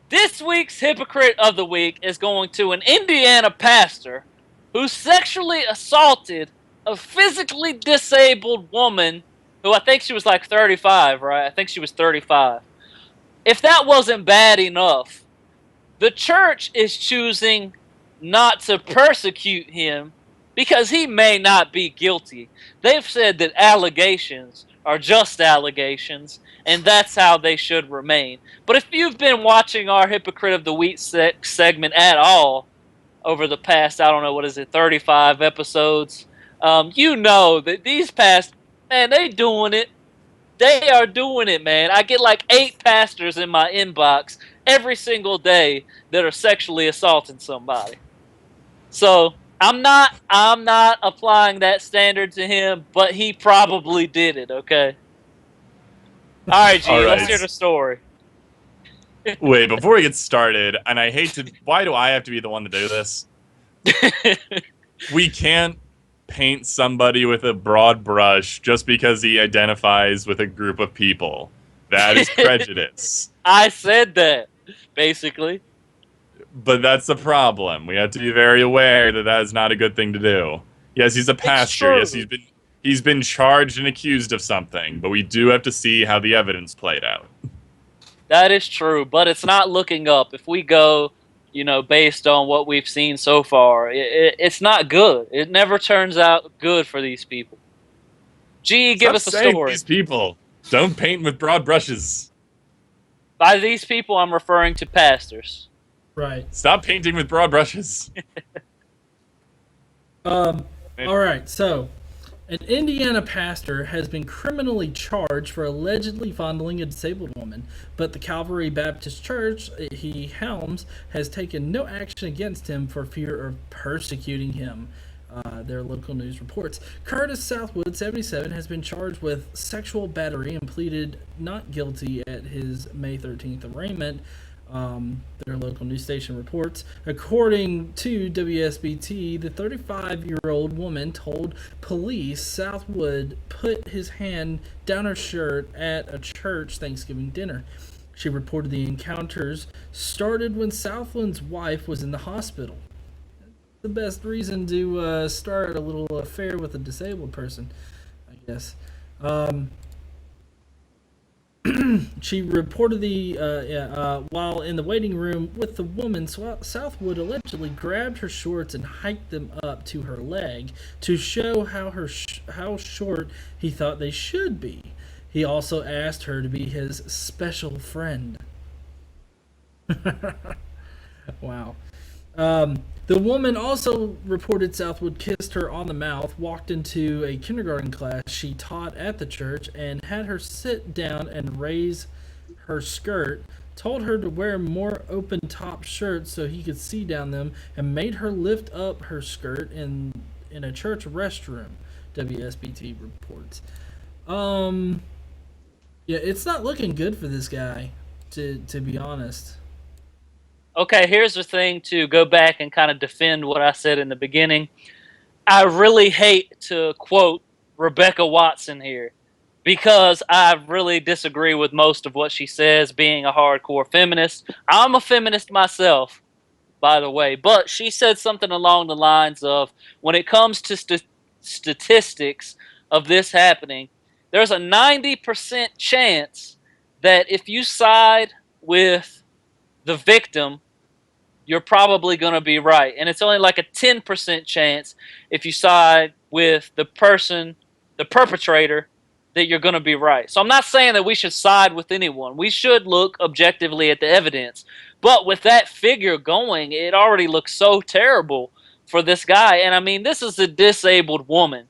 Speaker 1: This week's Hypocrite of the Week is going to an Indiana pastor who sexually assaulted a physically disabled woman who I think she was like 35, right? I think she was 35. If that wasn't bad enough, the church is choosing not to persecute him because he may not be guilty. They've said that allegations are just allegations, and that's how they should remain. But if you've been watching our Hypocrite of the Week segment at all over the past, 35 episodes, you know that these past, man, they doing it. They are doing it, man. I get like 8 pastors in my inbox every single day that are sexually assaulting somebody. So I'm not applying that standard to him, but he probably did it, okay? All right, G, let's hear the story.
Speaker 3: Wait, before we get started, and why do I have to be the one to do this? We can't paint somebody with a broad brush just because he identifies with a group of people. That is prejudice.
Speaker 1: I said that, basically.
Speaker 3: But that's the problem. We have to be very aware that is not a good thing to do. Yes, he's a pastor. Yes, he's been charged and accused of something, but we do have to see how the evidence played out.
Speaker 1: That is true, but it's not looking up. If we go, based on what we've seen so far, it's not good. It never turns out good for these people. G, give us a story.
Speaker 3: These people don't paint with broad brushes.
Speaker 1: By these people, I'm referring to pastors.
Speaker 2: Right.
Speaker 3: Stop painting with broad brushes.
Speaker 2: All right, so an Indiana pastor has been criminally charged for allegedly fondling a disabled woman, but the Calvary Baptist Church he helms has taken no action against him for fear of persecuting him. Their local news reports. Curtis Southwood, 77, has been charged with sexual battery and pleaded not guilty at his May 13th arraignment. Their local news station reports. According to WSBT, the 35-year-old woman told police Southwood put his hand down her shirt at a church Thanksgiving dinner. She reported the encounters started when Southwood's wife was in the hospital. The best reason to start a little affair with a disabled person, I guess. She reported while in the waiting room with the woman, Southwood allegedly grabbed her shorts and hiked them up to her leg to show how short he thought they should be. He also asked her to be his special friend. Wow. The woman also reported Southwood kissed her on the mouth, walked into a kindergarten class she taught at the church, and had her sit down and raise her skirt, told her to wear more open-top shirts so he could see down them, and made her lift up her skirt in a church restroom, WSBT reports. Yeah, it's not looking good for this guy, to be honest.
Speaker 1: Okay, here's the thing to go back and kind of defend what I said in the beginning. I really hate to quote Rebecca Watson here. because I really disagree with most of what she says, being a hardcore feminist. I'm a feminist myself, by the way, but she said something along the lines of, when it comes to statistics of this happening, there's a 90% chance that if you side with the victim, you're probably going to be right. And it's only like a 10% chance if you side with the person, the perpetrator, that you're going to be right. So I'm not saying that we should side with anyone. We should look objectively at the evidence. But with that figure going, it already looks so terrible for this guy. And I mean, this is a disabled woman.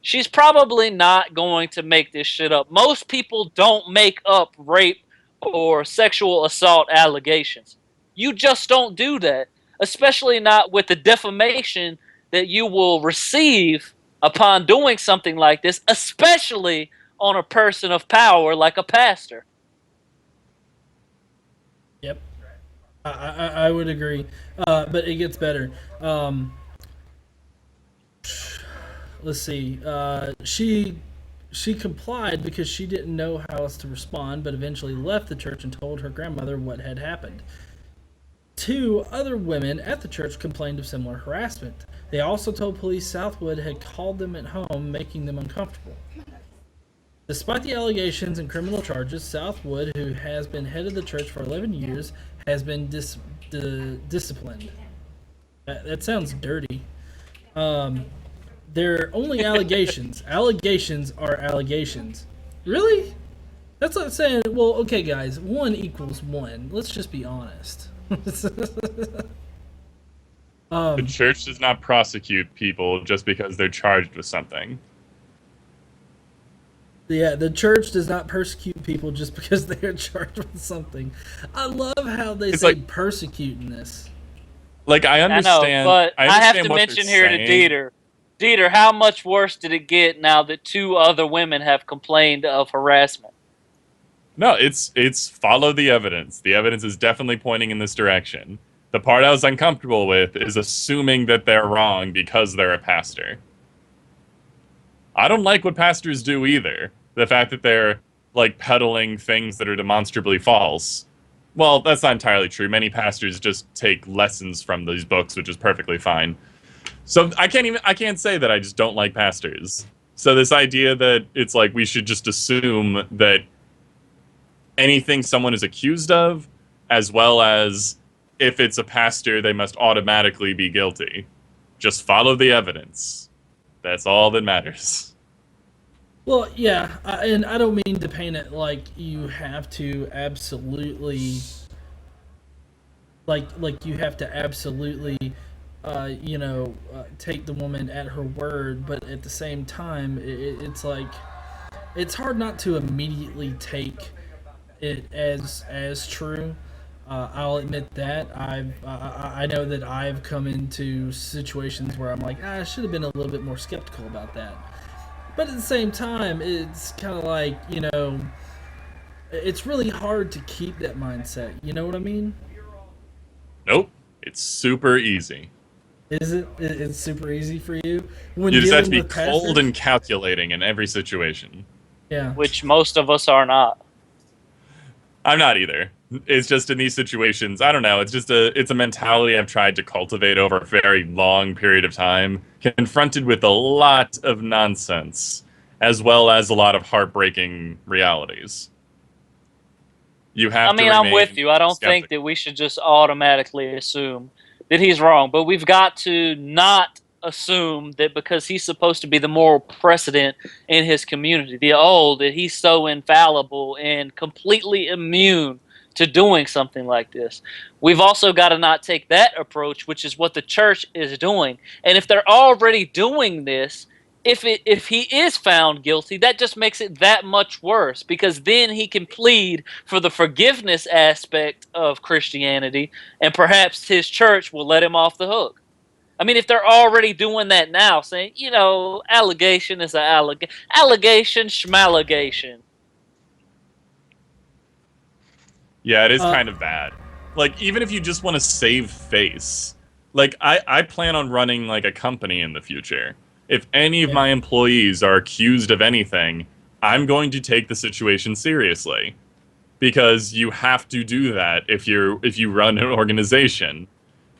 Speaker 1: She's probably not going to make this shit up. Most people don't make up rape or sexual assault allegations. You just don't do that, especially not with the defamation that you will receive upon doing something like this, especially on a person of power like a pastor.
Speaker 2: Yep, I would agree, but it gets better. Let's see. She complied because she didn't know how else to respond, but eventually left the church and told her grandmother what had happened. 2 other women at the church complained of similar harassment. They also told police Southwood had called them at home, making them uncomfortable. Despite the allegations and criminal charges, Southwood, who has been head of the church for 11 years, has been disciplined. That sounds dirty. They're only allegations. Allegations are allegations. Really? That's like saying, well, okay, guys, 1 equals 1. Let's just be honest.
Speaker 3: The church does not prosecute people just because they're charged with something.
Speaker 2: Yeah, the church does not persecute people just because they're charged with something. I love how they say like, persecute in this.
Speaker 3: Like, I understand.
Speaker 1: I know, but I have to mention here to Dieter. Dieter, how much worse did it get now that 2 other women have complained of harassment?
Speaker 3: No, it's follow the evidence. The evidence is definitely pointing in this direction. The part I was uncomfortable with is assuming that they're wrong because they're a pastor. I don't like what pastors do either. The fact that they're, like, peddling things that are demonstrably false. Well, that's not entirely true. Many pastors just take lessons from these books, which is perfectly fine. So I can't say that I just don't like pastors. So this idea that it's like we should just assume that anything someone is accused of, as well as if it's a pastor, they must automatically be guilty. Just follow the evidence. That's all that matters.
Speaker 2: Well, yeah, and I don't mean to paint it like you have to absolutely, like you have to absolutely, take the woman at her word, but at the same time, it's like, it's hard not to immediately take it as true. I'll admit that I know that I've come into situations where I'm like, I should have been a little bit more skeptical about that. But at the same time, it's kind of like, it's really hard to keep that mindset. You know what I mean?
Speaker 3: Nope. It's super easy.
Speaker 2: Is it? It's super easy for you? When
Speaker 3: you just have to be
Speaker 2: pastors?
Speaker 3: cold and calculating in every situation.
Speaker 2: Yeah.
Speaker 1: Which most of us are not.
Speaker 3: I'm not either. It's just in these situations, I don't know, it's a mentality I've tried to cultivate over a very long period of time, confronted with a lot of nonsense, as well as a lot of heartbreaking realities. You have to
Speaker 1: I'm with you. I don't think that we should just automatically assume that he's wrong, but we've got to not assume that because he's supposed to be the moral precedent in his community, that he's so infallible and completely immune to doing something like this. We've also got to not take that approach, which is what the church is doing. And if they're already doing this, if he is found guilty, that just makes it that much worse, because then he can plead for the forgiveness aspect of Christianity, and perhaps his church will let him off the hook. I mean, if they're already doing that now, saying, allegation is an allegation, schmallegation.
Speaker 3: Yeah, it is kind of bad. Like, even if you just want to save face, like, I plan on running, like, a company in the future. If any of my employees are accused of anything, I'm going to take the situation seriously, because you have to do that if you run an organization.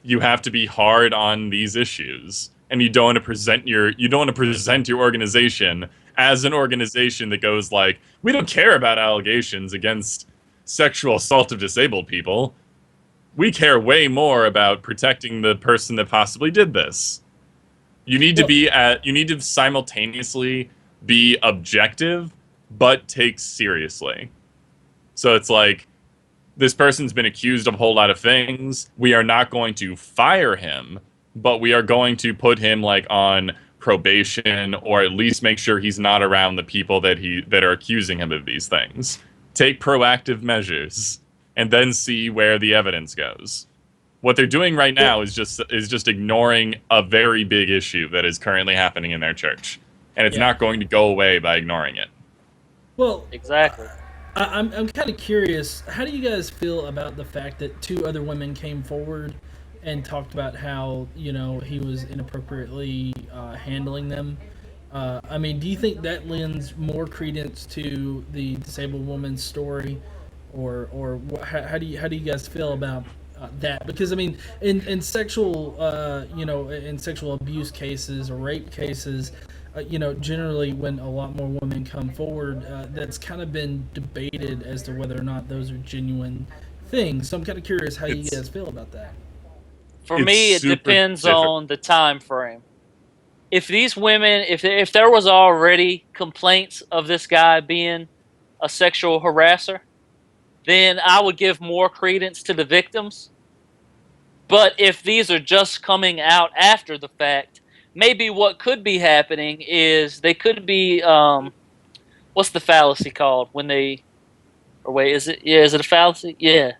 Speaker 3: You have to be hard on these issues, and you don't want to present your organization as an organization that goes like, we don't care about allegations against sexual assault of disabled people. We care way more about protecting the person that possibly did this. You need to simultaneously be objective but take seriously. So it's like, this person's been accused of a whole lot of things. We are not going to fire him, but we are going to put him like on probation, or at least make sure he's not around the people that are accusing him of these things. Take proactive measures and then see where the evidence goes. What they're doing right now is just ignoring a very big issue that is currently happening in their church, and it's not going to go away by ignoring it.
Speaker 2: Well,
Speaker 1: Exactly.
Speaker 2: I'm kind of curious. How do you guys feel about the fact that 2 other women came forward and talked about how he was inappropriately handling them? I mean, do you think that lends more credence to the disabled woman's story, or how do you guys feel about that? Because I mean, in sexual in sexual abuse cases or rape cases, generally when a lot more women come forward, that's kind of been debated as to whether or not those are genuine things. So I'm kind of curious how you guys feel about that.
Speaker 1: For me, it depends on the time frame. If these women, if there was already complaints of this guy being a sexual harasser, then I would give more credence to the victims. But if these are just coming out after the fact, maybe what could be happening is they could be, what's the fallacy called when they, or wait, is it a fallacy? Yeah.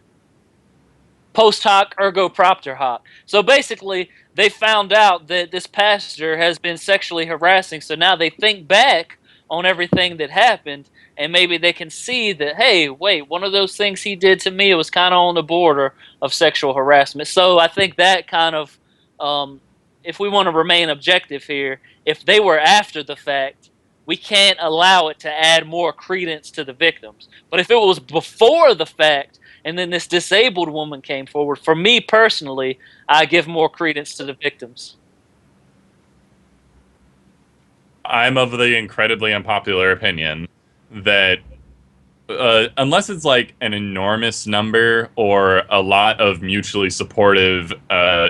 Speaker 1: Post hoc ergo propter hoc. So basically, they found out that this pastor has been sexually harassing, so now they think back on everything that happened, and maybe they can see that, hey, wait, one of those things he did to me was kind of on the border of sexual harassment. So I think that kind of, if we want to remain objective here, if they were after the fact, we can't allow it to add more credence to the victims. But if it was before the fact, and then this disabled woman came forward, for me personally, I give more credence to the victims.
Speaker 3: I'm of the incredibly unpopular opinion that unless it's like an enormous number or a lot of mutually supportive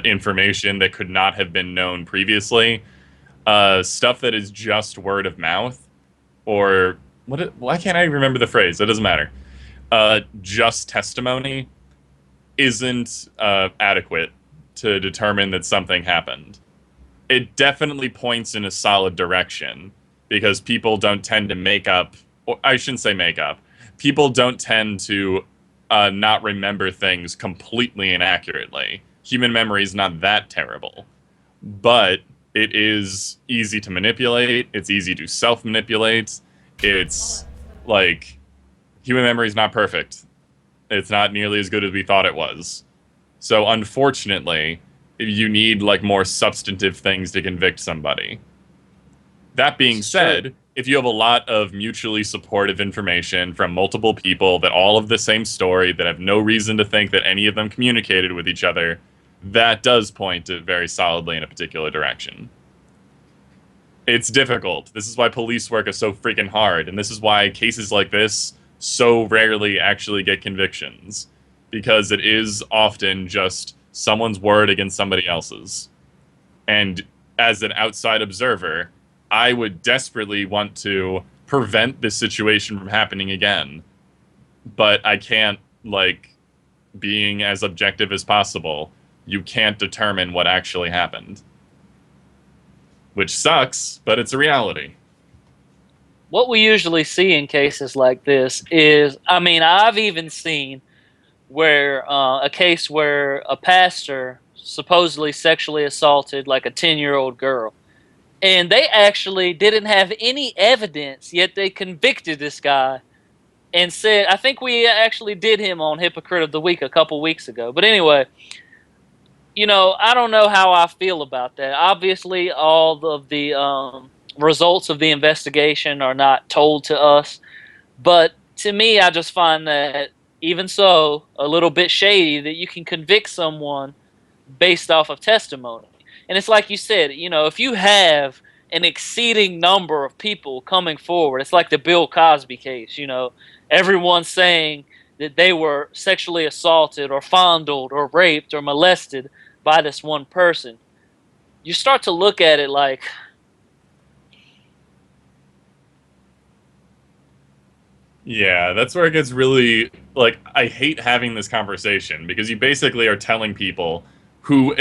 Speaker 3: information that could not have been known previously, stuff that is just word of mouth, or why can't I remember the phrase? It doesn't matter. Just testimony isn't adequate to determine that something happened. It definitely points in a solid direction, because people don't tend to make up, or I shouldn't say make up, people don't tend to not remember things completely inaccurately. Human memory is not that terrible, but it is easy to manipulate. It's easy to self-manipulate. It's like, human memory is not perfect. It's not nearly as good as we thought it was. So unfortunately, you need like more substantive things to convict somebody. That being said, if you have a lot of mutually supportive information from multiple people that all have the same story, that have no reason to think that any of them communicated with each other, that does point it very solidly in a particular direction. It's difficult. This is why police work is so freaking hard, and this is why cases like this so rarely actually get convictions, because it is often just someone's word against somebody else's. And as an outside observer, I would desperately want to prevent this situation from happening again, but I can't, like, being as objective as possible, you can't determine what actually happened. Which sucks, but it's a reality.
Speaker 1: What we usually see in cases like this is, I mean, I've even seen where a case where a pastor supposedly sexually assaulted like a 10-year-old girl, and they actually didn't have any evidence, yet they convicted this guy and said, I think we actually did him on Hypocrite of the Week a couple weeks ago. But anyway, I don't know how I feel about that. Obviously, all of the results of the investigation are not told to us. But to me, I just find that even so, a little bit shady that you can convict someone based off of testimony. And it's like you said, if you have an exceeding number of people coming forward, it's like the Bill Cosby case, everyone's saying that they were sexually assaulted or fondled or raped or molested by this one person. You start to look at it like,
Speaker 3: Yeah, that's where it gets really, like, I hate having this conversation because you basically are telling people who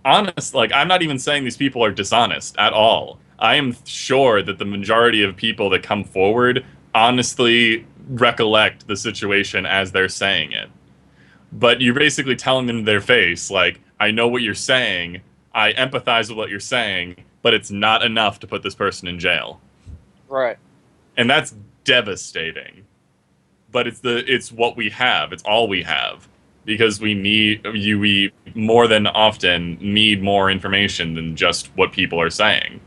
Speaker 3: honest, like, I'm not even saying these people are dishonest at all. I am sure that the majority of people that come forward honestly recollect the situation as they're saying it. But you're basically telling them to their face, like, I know what you're saying, I empathize with what you're saying, but it's not enough to put this person in jail.
Speaker 1: right.
Speaker 3: And that's devastating. But it's what we have. It's all we have. Because we more than often need more information than just what people are saying.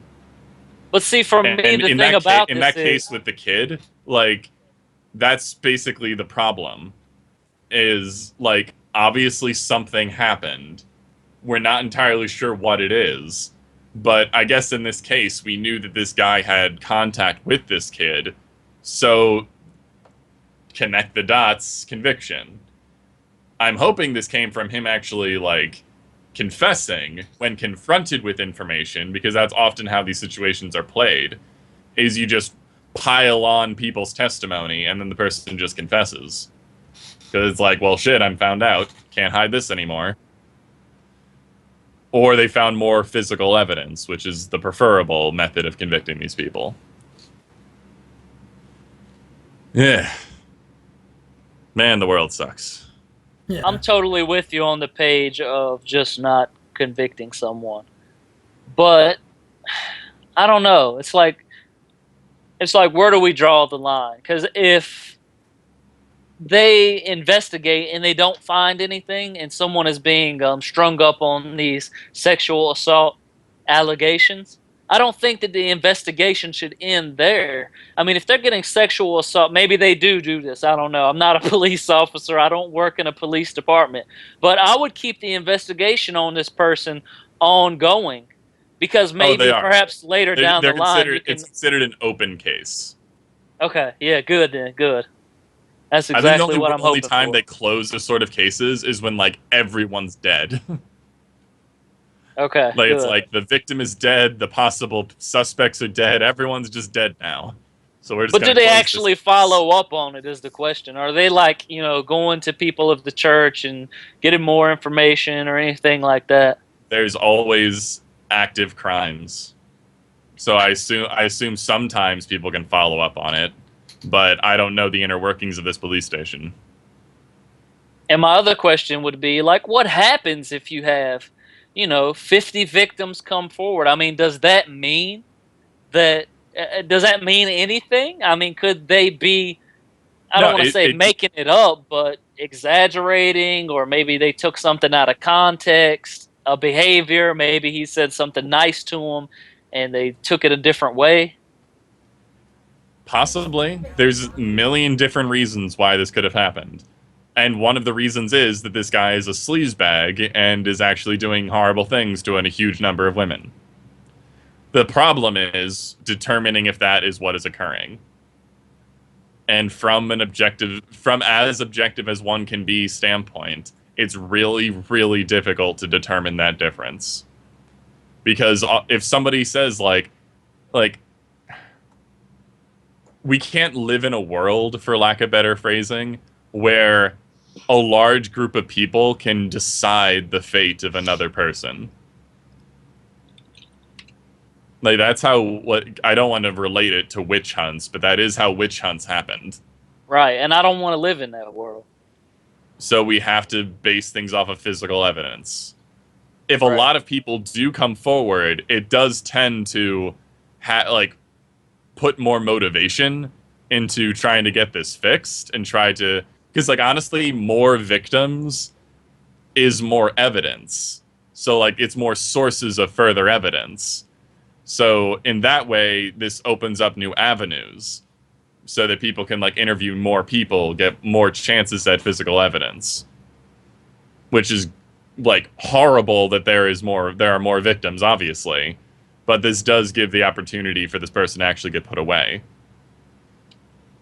Speaker 1: But see, for me, the thing about
Speaker 3: in that case with the kid, like, that's basically the problem. Is, like, obviously something happened. We're not entirely sure what it is. But I guess in this case, we knew that this guy had contact with this kid. So, connect the dots, conviction. I'm hoping this came from him actually, like, confessing when confronted with information, because that's often how these situations are played, is you just pile on people's testimony and then the person just confesses. Because it's like, well, shit, I'm found out. Can't hide this anymore. Or they found more physical evidence, which is the preferable method of convicting these people. Yeah. Man, the world sucks.
Speaker 2: Yeah.
Speaker 1: I'm totally with you on the page of just not convicting someone. But I don't know. It's like where do we draw the line? Because if they investigate and they don't find anything and someone is being strung up on these sexual assault allegations, I don't think that the investigation should end there. I mean, if they're getting sexual assault, maybe they do this. I don't know. I'm not a police officer. I don't work in a police department. But I would keep the investigation on this person ongoing, because maybe perhaps later down the line
Speaker 3: it's considered an open case.
Speaker 1: Okay, yeah, good then, good. That's exactly what I'm hoping for.
Speaker 3: The only time they close this sort of cases is when, like, everyone's dead.
Speaker 1: Okay,
Speaker 3: like,
Speaker 1: good.
Speaker 3: it's like the victim is dead, the possible suspects are dead, everyone's just dead now. So we're just.
Speaker 1: But do they actually follow up on it is the question. Are they, like, going to people of the church and getting more information or anything like that?
Speaker 3: There's always active crimes. So I assume sometimes people can follow up on it, but I don't know the inner workings of this police station.
Speaker 1: And my other question would be, like, what happens if you have, 50 victims come forward? I mean, does that mean anything? I mean, could they be, I don't want to say making it up, but exaggerating, or maybe they took something out of context, a behavior, maybe he said something nice to them and they took it a different way?
Speaker 3: Possibly. There's a million different reasons why this could have happened. And one of the reasons is that this guy is a sleazebag and is actually doing horrible things to a huge number of women. The problem is determining if that is what is occurring. And from as objective as one can be standpoint, it's really, really difficult to determine that difference. Because if somebody says, like, we can't live in a world, for lack of better phrasing, where a large group of people can decide the fate of another person. Like, that's how, I don't want to relate it to witch hunts, but that is how witch hunts happened.
Speaker 1: Right, and I don't want to live in that world.
Speaker 3: So we have to base things off of physical evidence. If a lot of people do come forward, it does tend to, put more motivation into trying to get this fixed and try to... Because, like, honestly, more victims is more evidence. So, like, it's more sources of further evidence. So in that way, this opens up new avenues so that people can like interview more people, get more chances at physical evidence, which is like horrible that there are more victims, obviously, but this does give the opportunity for this person to actually get put away.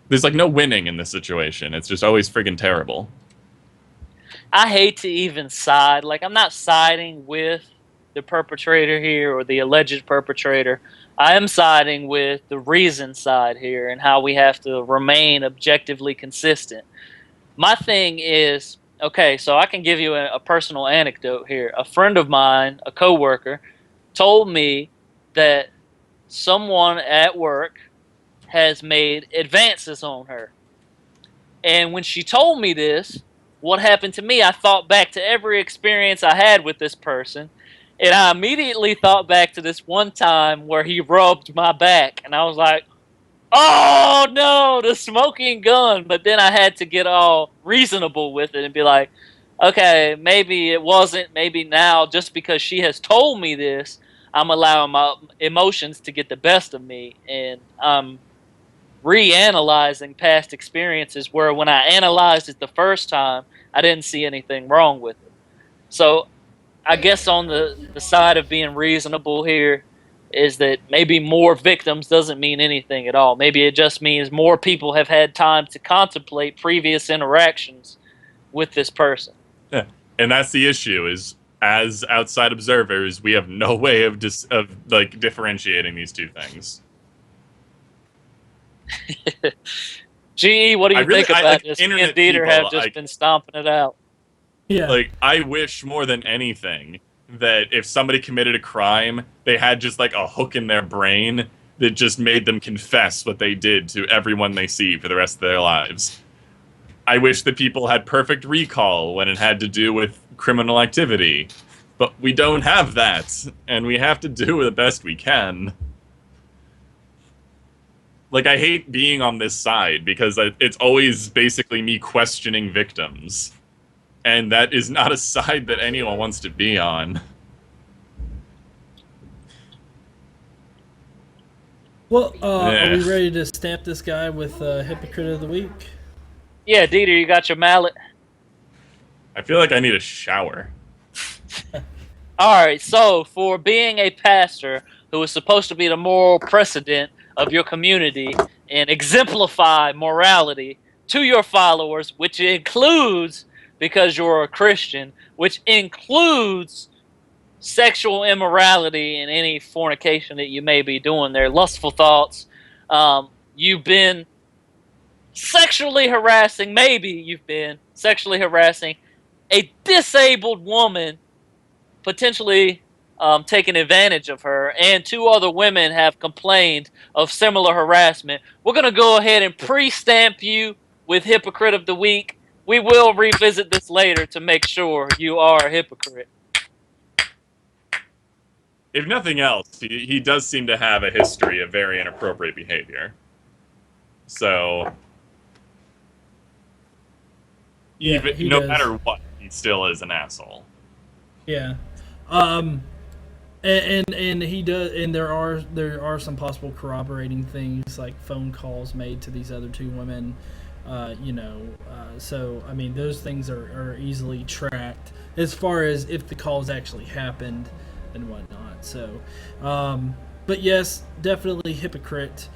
Speaker 3: There's like no winning in this situation. It's just always friggin' terrible.
Speaker 1: I hate to even side. Like, I'm not siding with the perpetrator here or the alleged perpetrator. I am siding with the reason side here and how we have to remain objectively consistent. My thing is, okay, so I can give you a personal anecdote here. A friend of mine, a coworker, told me that someone at work has made advances on her. And when she told me this, what happened to me, I thought back to every experience I had with this person, and I immediately thought back to this one time where he rubbed my back, and I was like, oh no, the smoking gun. But then I had to get all reasonable with it and be like, okay, maybe it wasn't, maybe now, just because she has told me this, I'm allowing my emotions to get the best of me, and I'm reanalyzing past experiences where when I analyzed it the first time, I didn't see anything wrong with it. So I guess on the side of being reasonable here is that maybe more victims doesn't mean anything at all. Maybe it just means more people have had time to contemplate previous interactions with this person.
Speaker 3: Yeah. And that's the issue is as outside observers, we have no way of differentiating these two things.
Speaker 1: GE, what do you think about this? Me and
Speaker 3: internet
Speaker 1: Dieter
Speaker 3: people,
Speaker 1: have just been stomping it out.
Speaker 2: Yeah.
Speaker 3: Like, I wish more than anything that if somebody committed a crime, they had just like a hook in their brain that just made them confess what they did to everyone they see for the rest of their lives. I wish that people had perfect recall when it had to do with criminal activity, but we don't have that, and we have to do the best we can. Like, I hate being on this side because it's always basically me questioning victims. And that is not a side that anyone wants to be on.
Speaker 2: Well, are we ready to stamp this guy with Hypocrite of the Week?
Speaker 1: Yeah, Dieter, you got your mallet?
Speaker 3: I feel like I need a shower.
Speaker 1: All right, so for being a pastor who is supposed to be the moral precedent of your community and exemplify morality to your followers, which includes, because you're a Christian, which includes sexual immorality and any fornication that you may be doing there, lustful thoughts. You've been sexually harassing a disabled woman, potentially taking advantage of her, and 2 other women have complained of similar harassment. We're going to go ahead and pre-stamp you with Hypocrite of the Week. We will revisit this later to make sure you are a hypocrite.
Speaker 3: If nothing else, he does seem to have a history of very inappropriate behavior. So, even no matter what, he still is an asshole.
Speaker 2: Yeah. And he does, and there are some possible corroborating things like phone calls made to these other 2 women, so I mean those things are easily tracked as far as if the calls actually happened and whatnot. So, but yes, definitely hypocrite.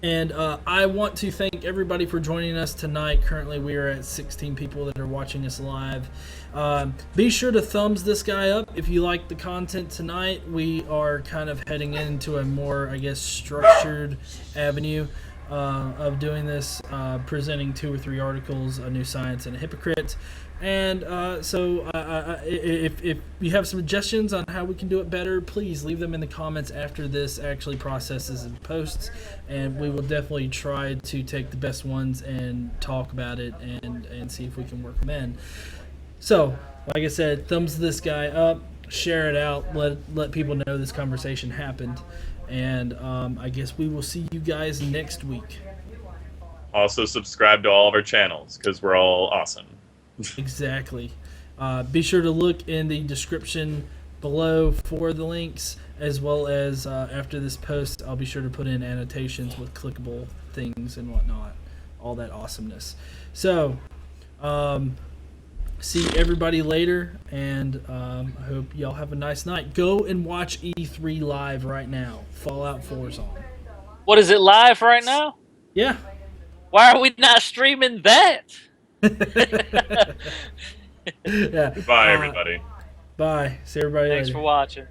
Speaker 2: And I want to thank everybody for joining us tonight. Currently, we are at 16 people that are watching us live. Be sure to thumbs this guy up if you like the content tonight. We are kind of heading into a more, I guess, structured avenue of doing this, presenting 2 or 3 articles, A New Science and a Hypocrite. And so if you have suggestions on how we can do it better, please leave them in the comments after this actually processes and posts, and we will definitely try to take the best ones and talk about it and see if we can work them in. So, like I said, thumbs this guy up, share it out, let people know this conversation happened, and I guess we will see you guys next week.
Speaker 3: Also subscribe to all of our channels, because we're all awesome.
Speaker 2: Exactly. Be sure to look in the description below for the links, as well as after this post, I'll be sure to put in annotations with clickable things and whatnot, all that awesomeness. So, see everybody later, and I hope y'all have a nice night. Go and watch E3 live right now. Fallout 4's on.
Speaker 1: What is it, live right now?
Speaker 2: Yeah.
Speaker 1: Why are we not streaming that?
Speaker 2: Yeah.
Speaker 3: Goodbye, everybody.
Speaker 2: Bye. See everybody
Speaker 1: Thanks
Speaker 2: later.
Speaker 1: for watching.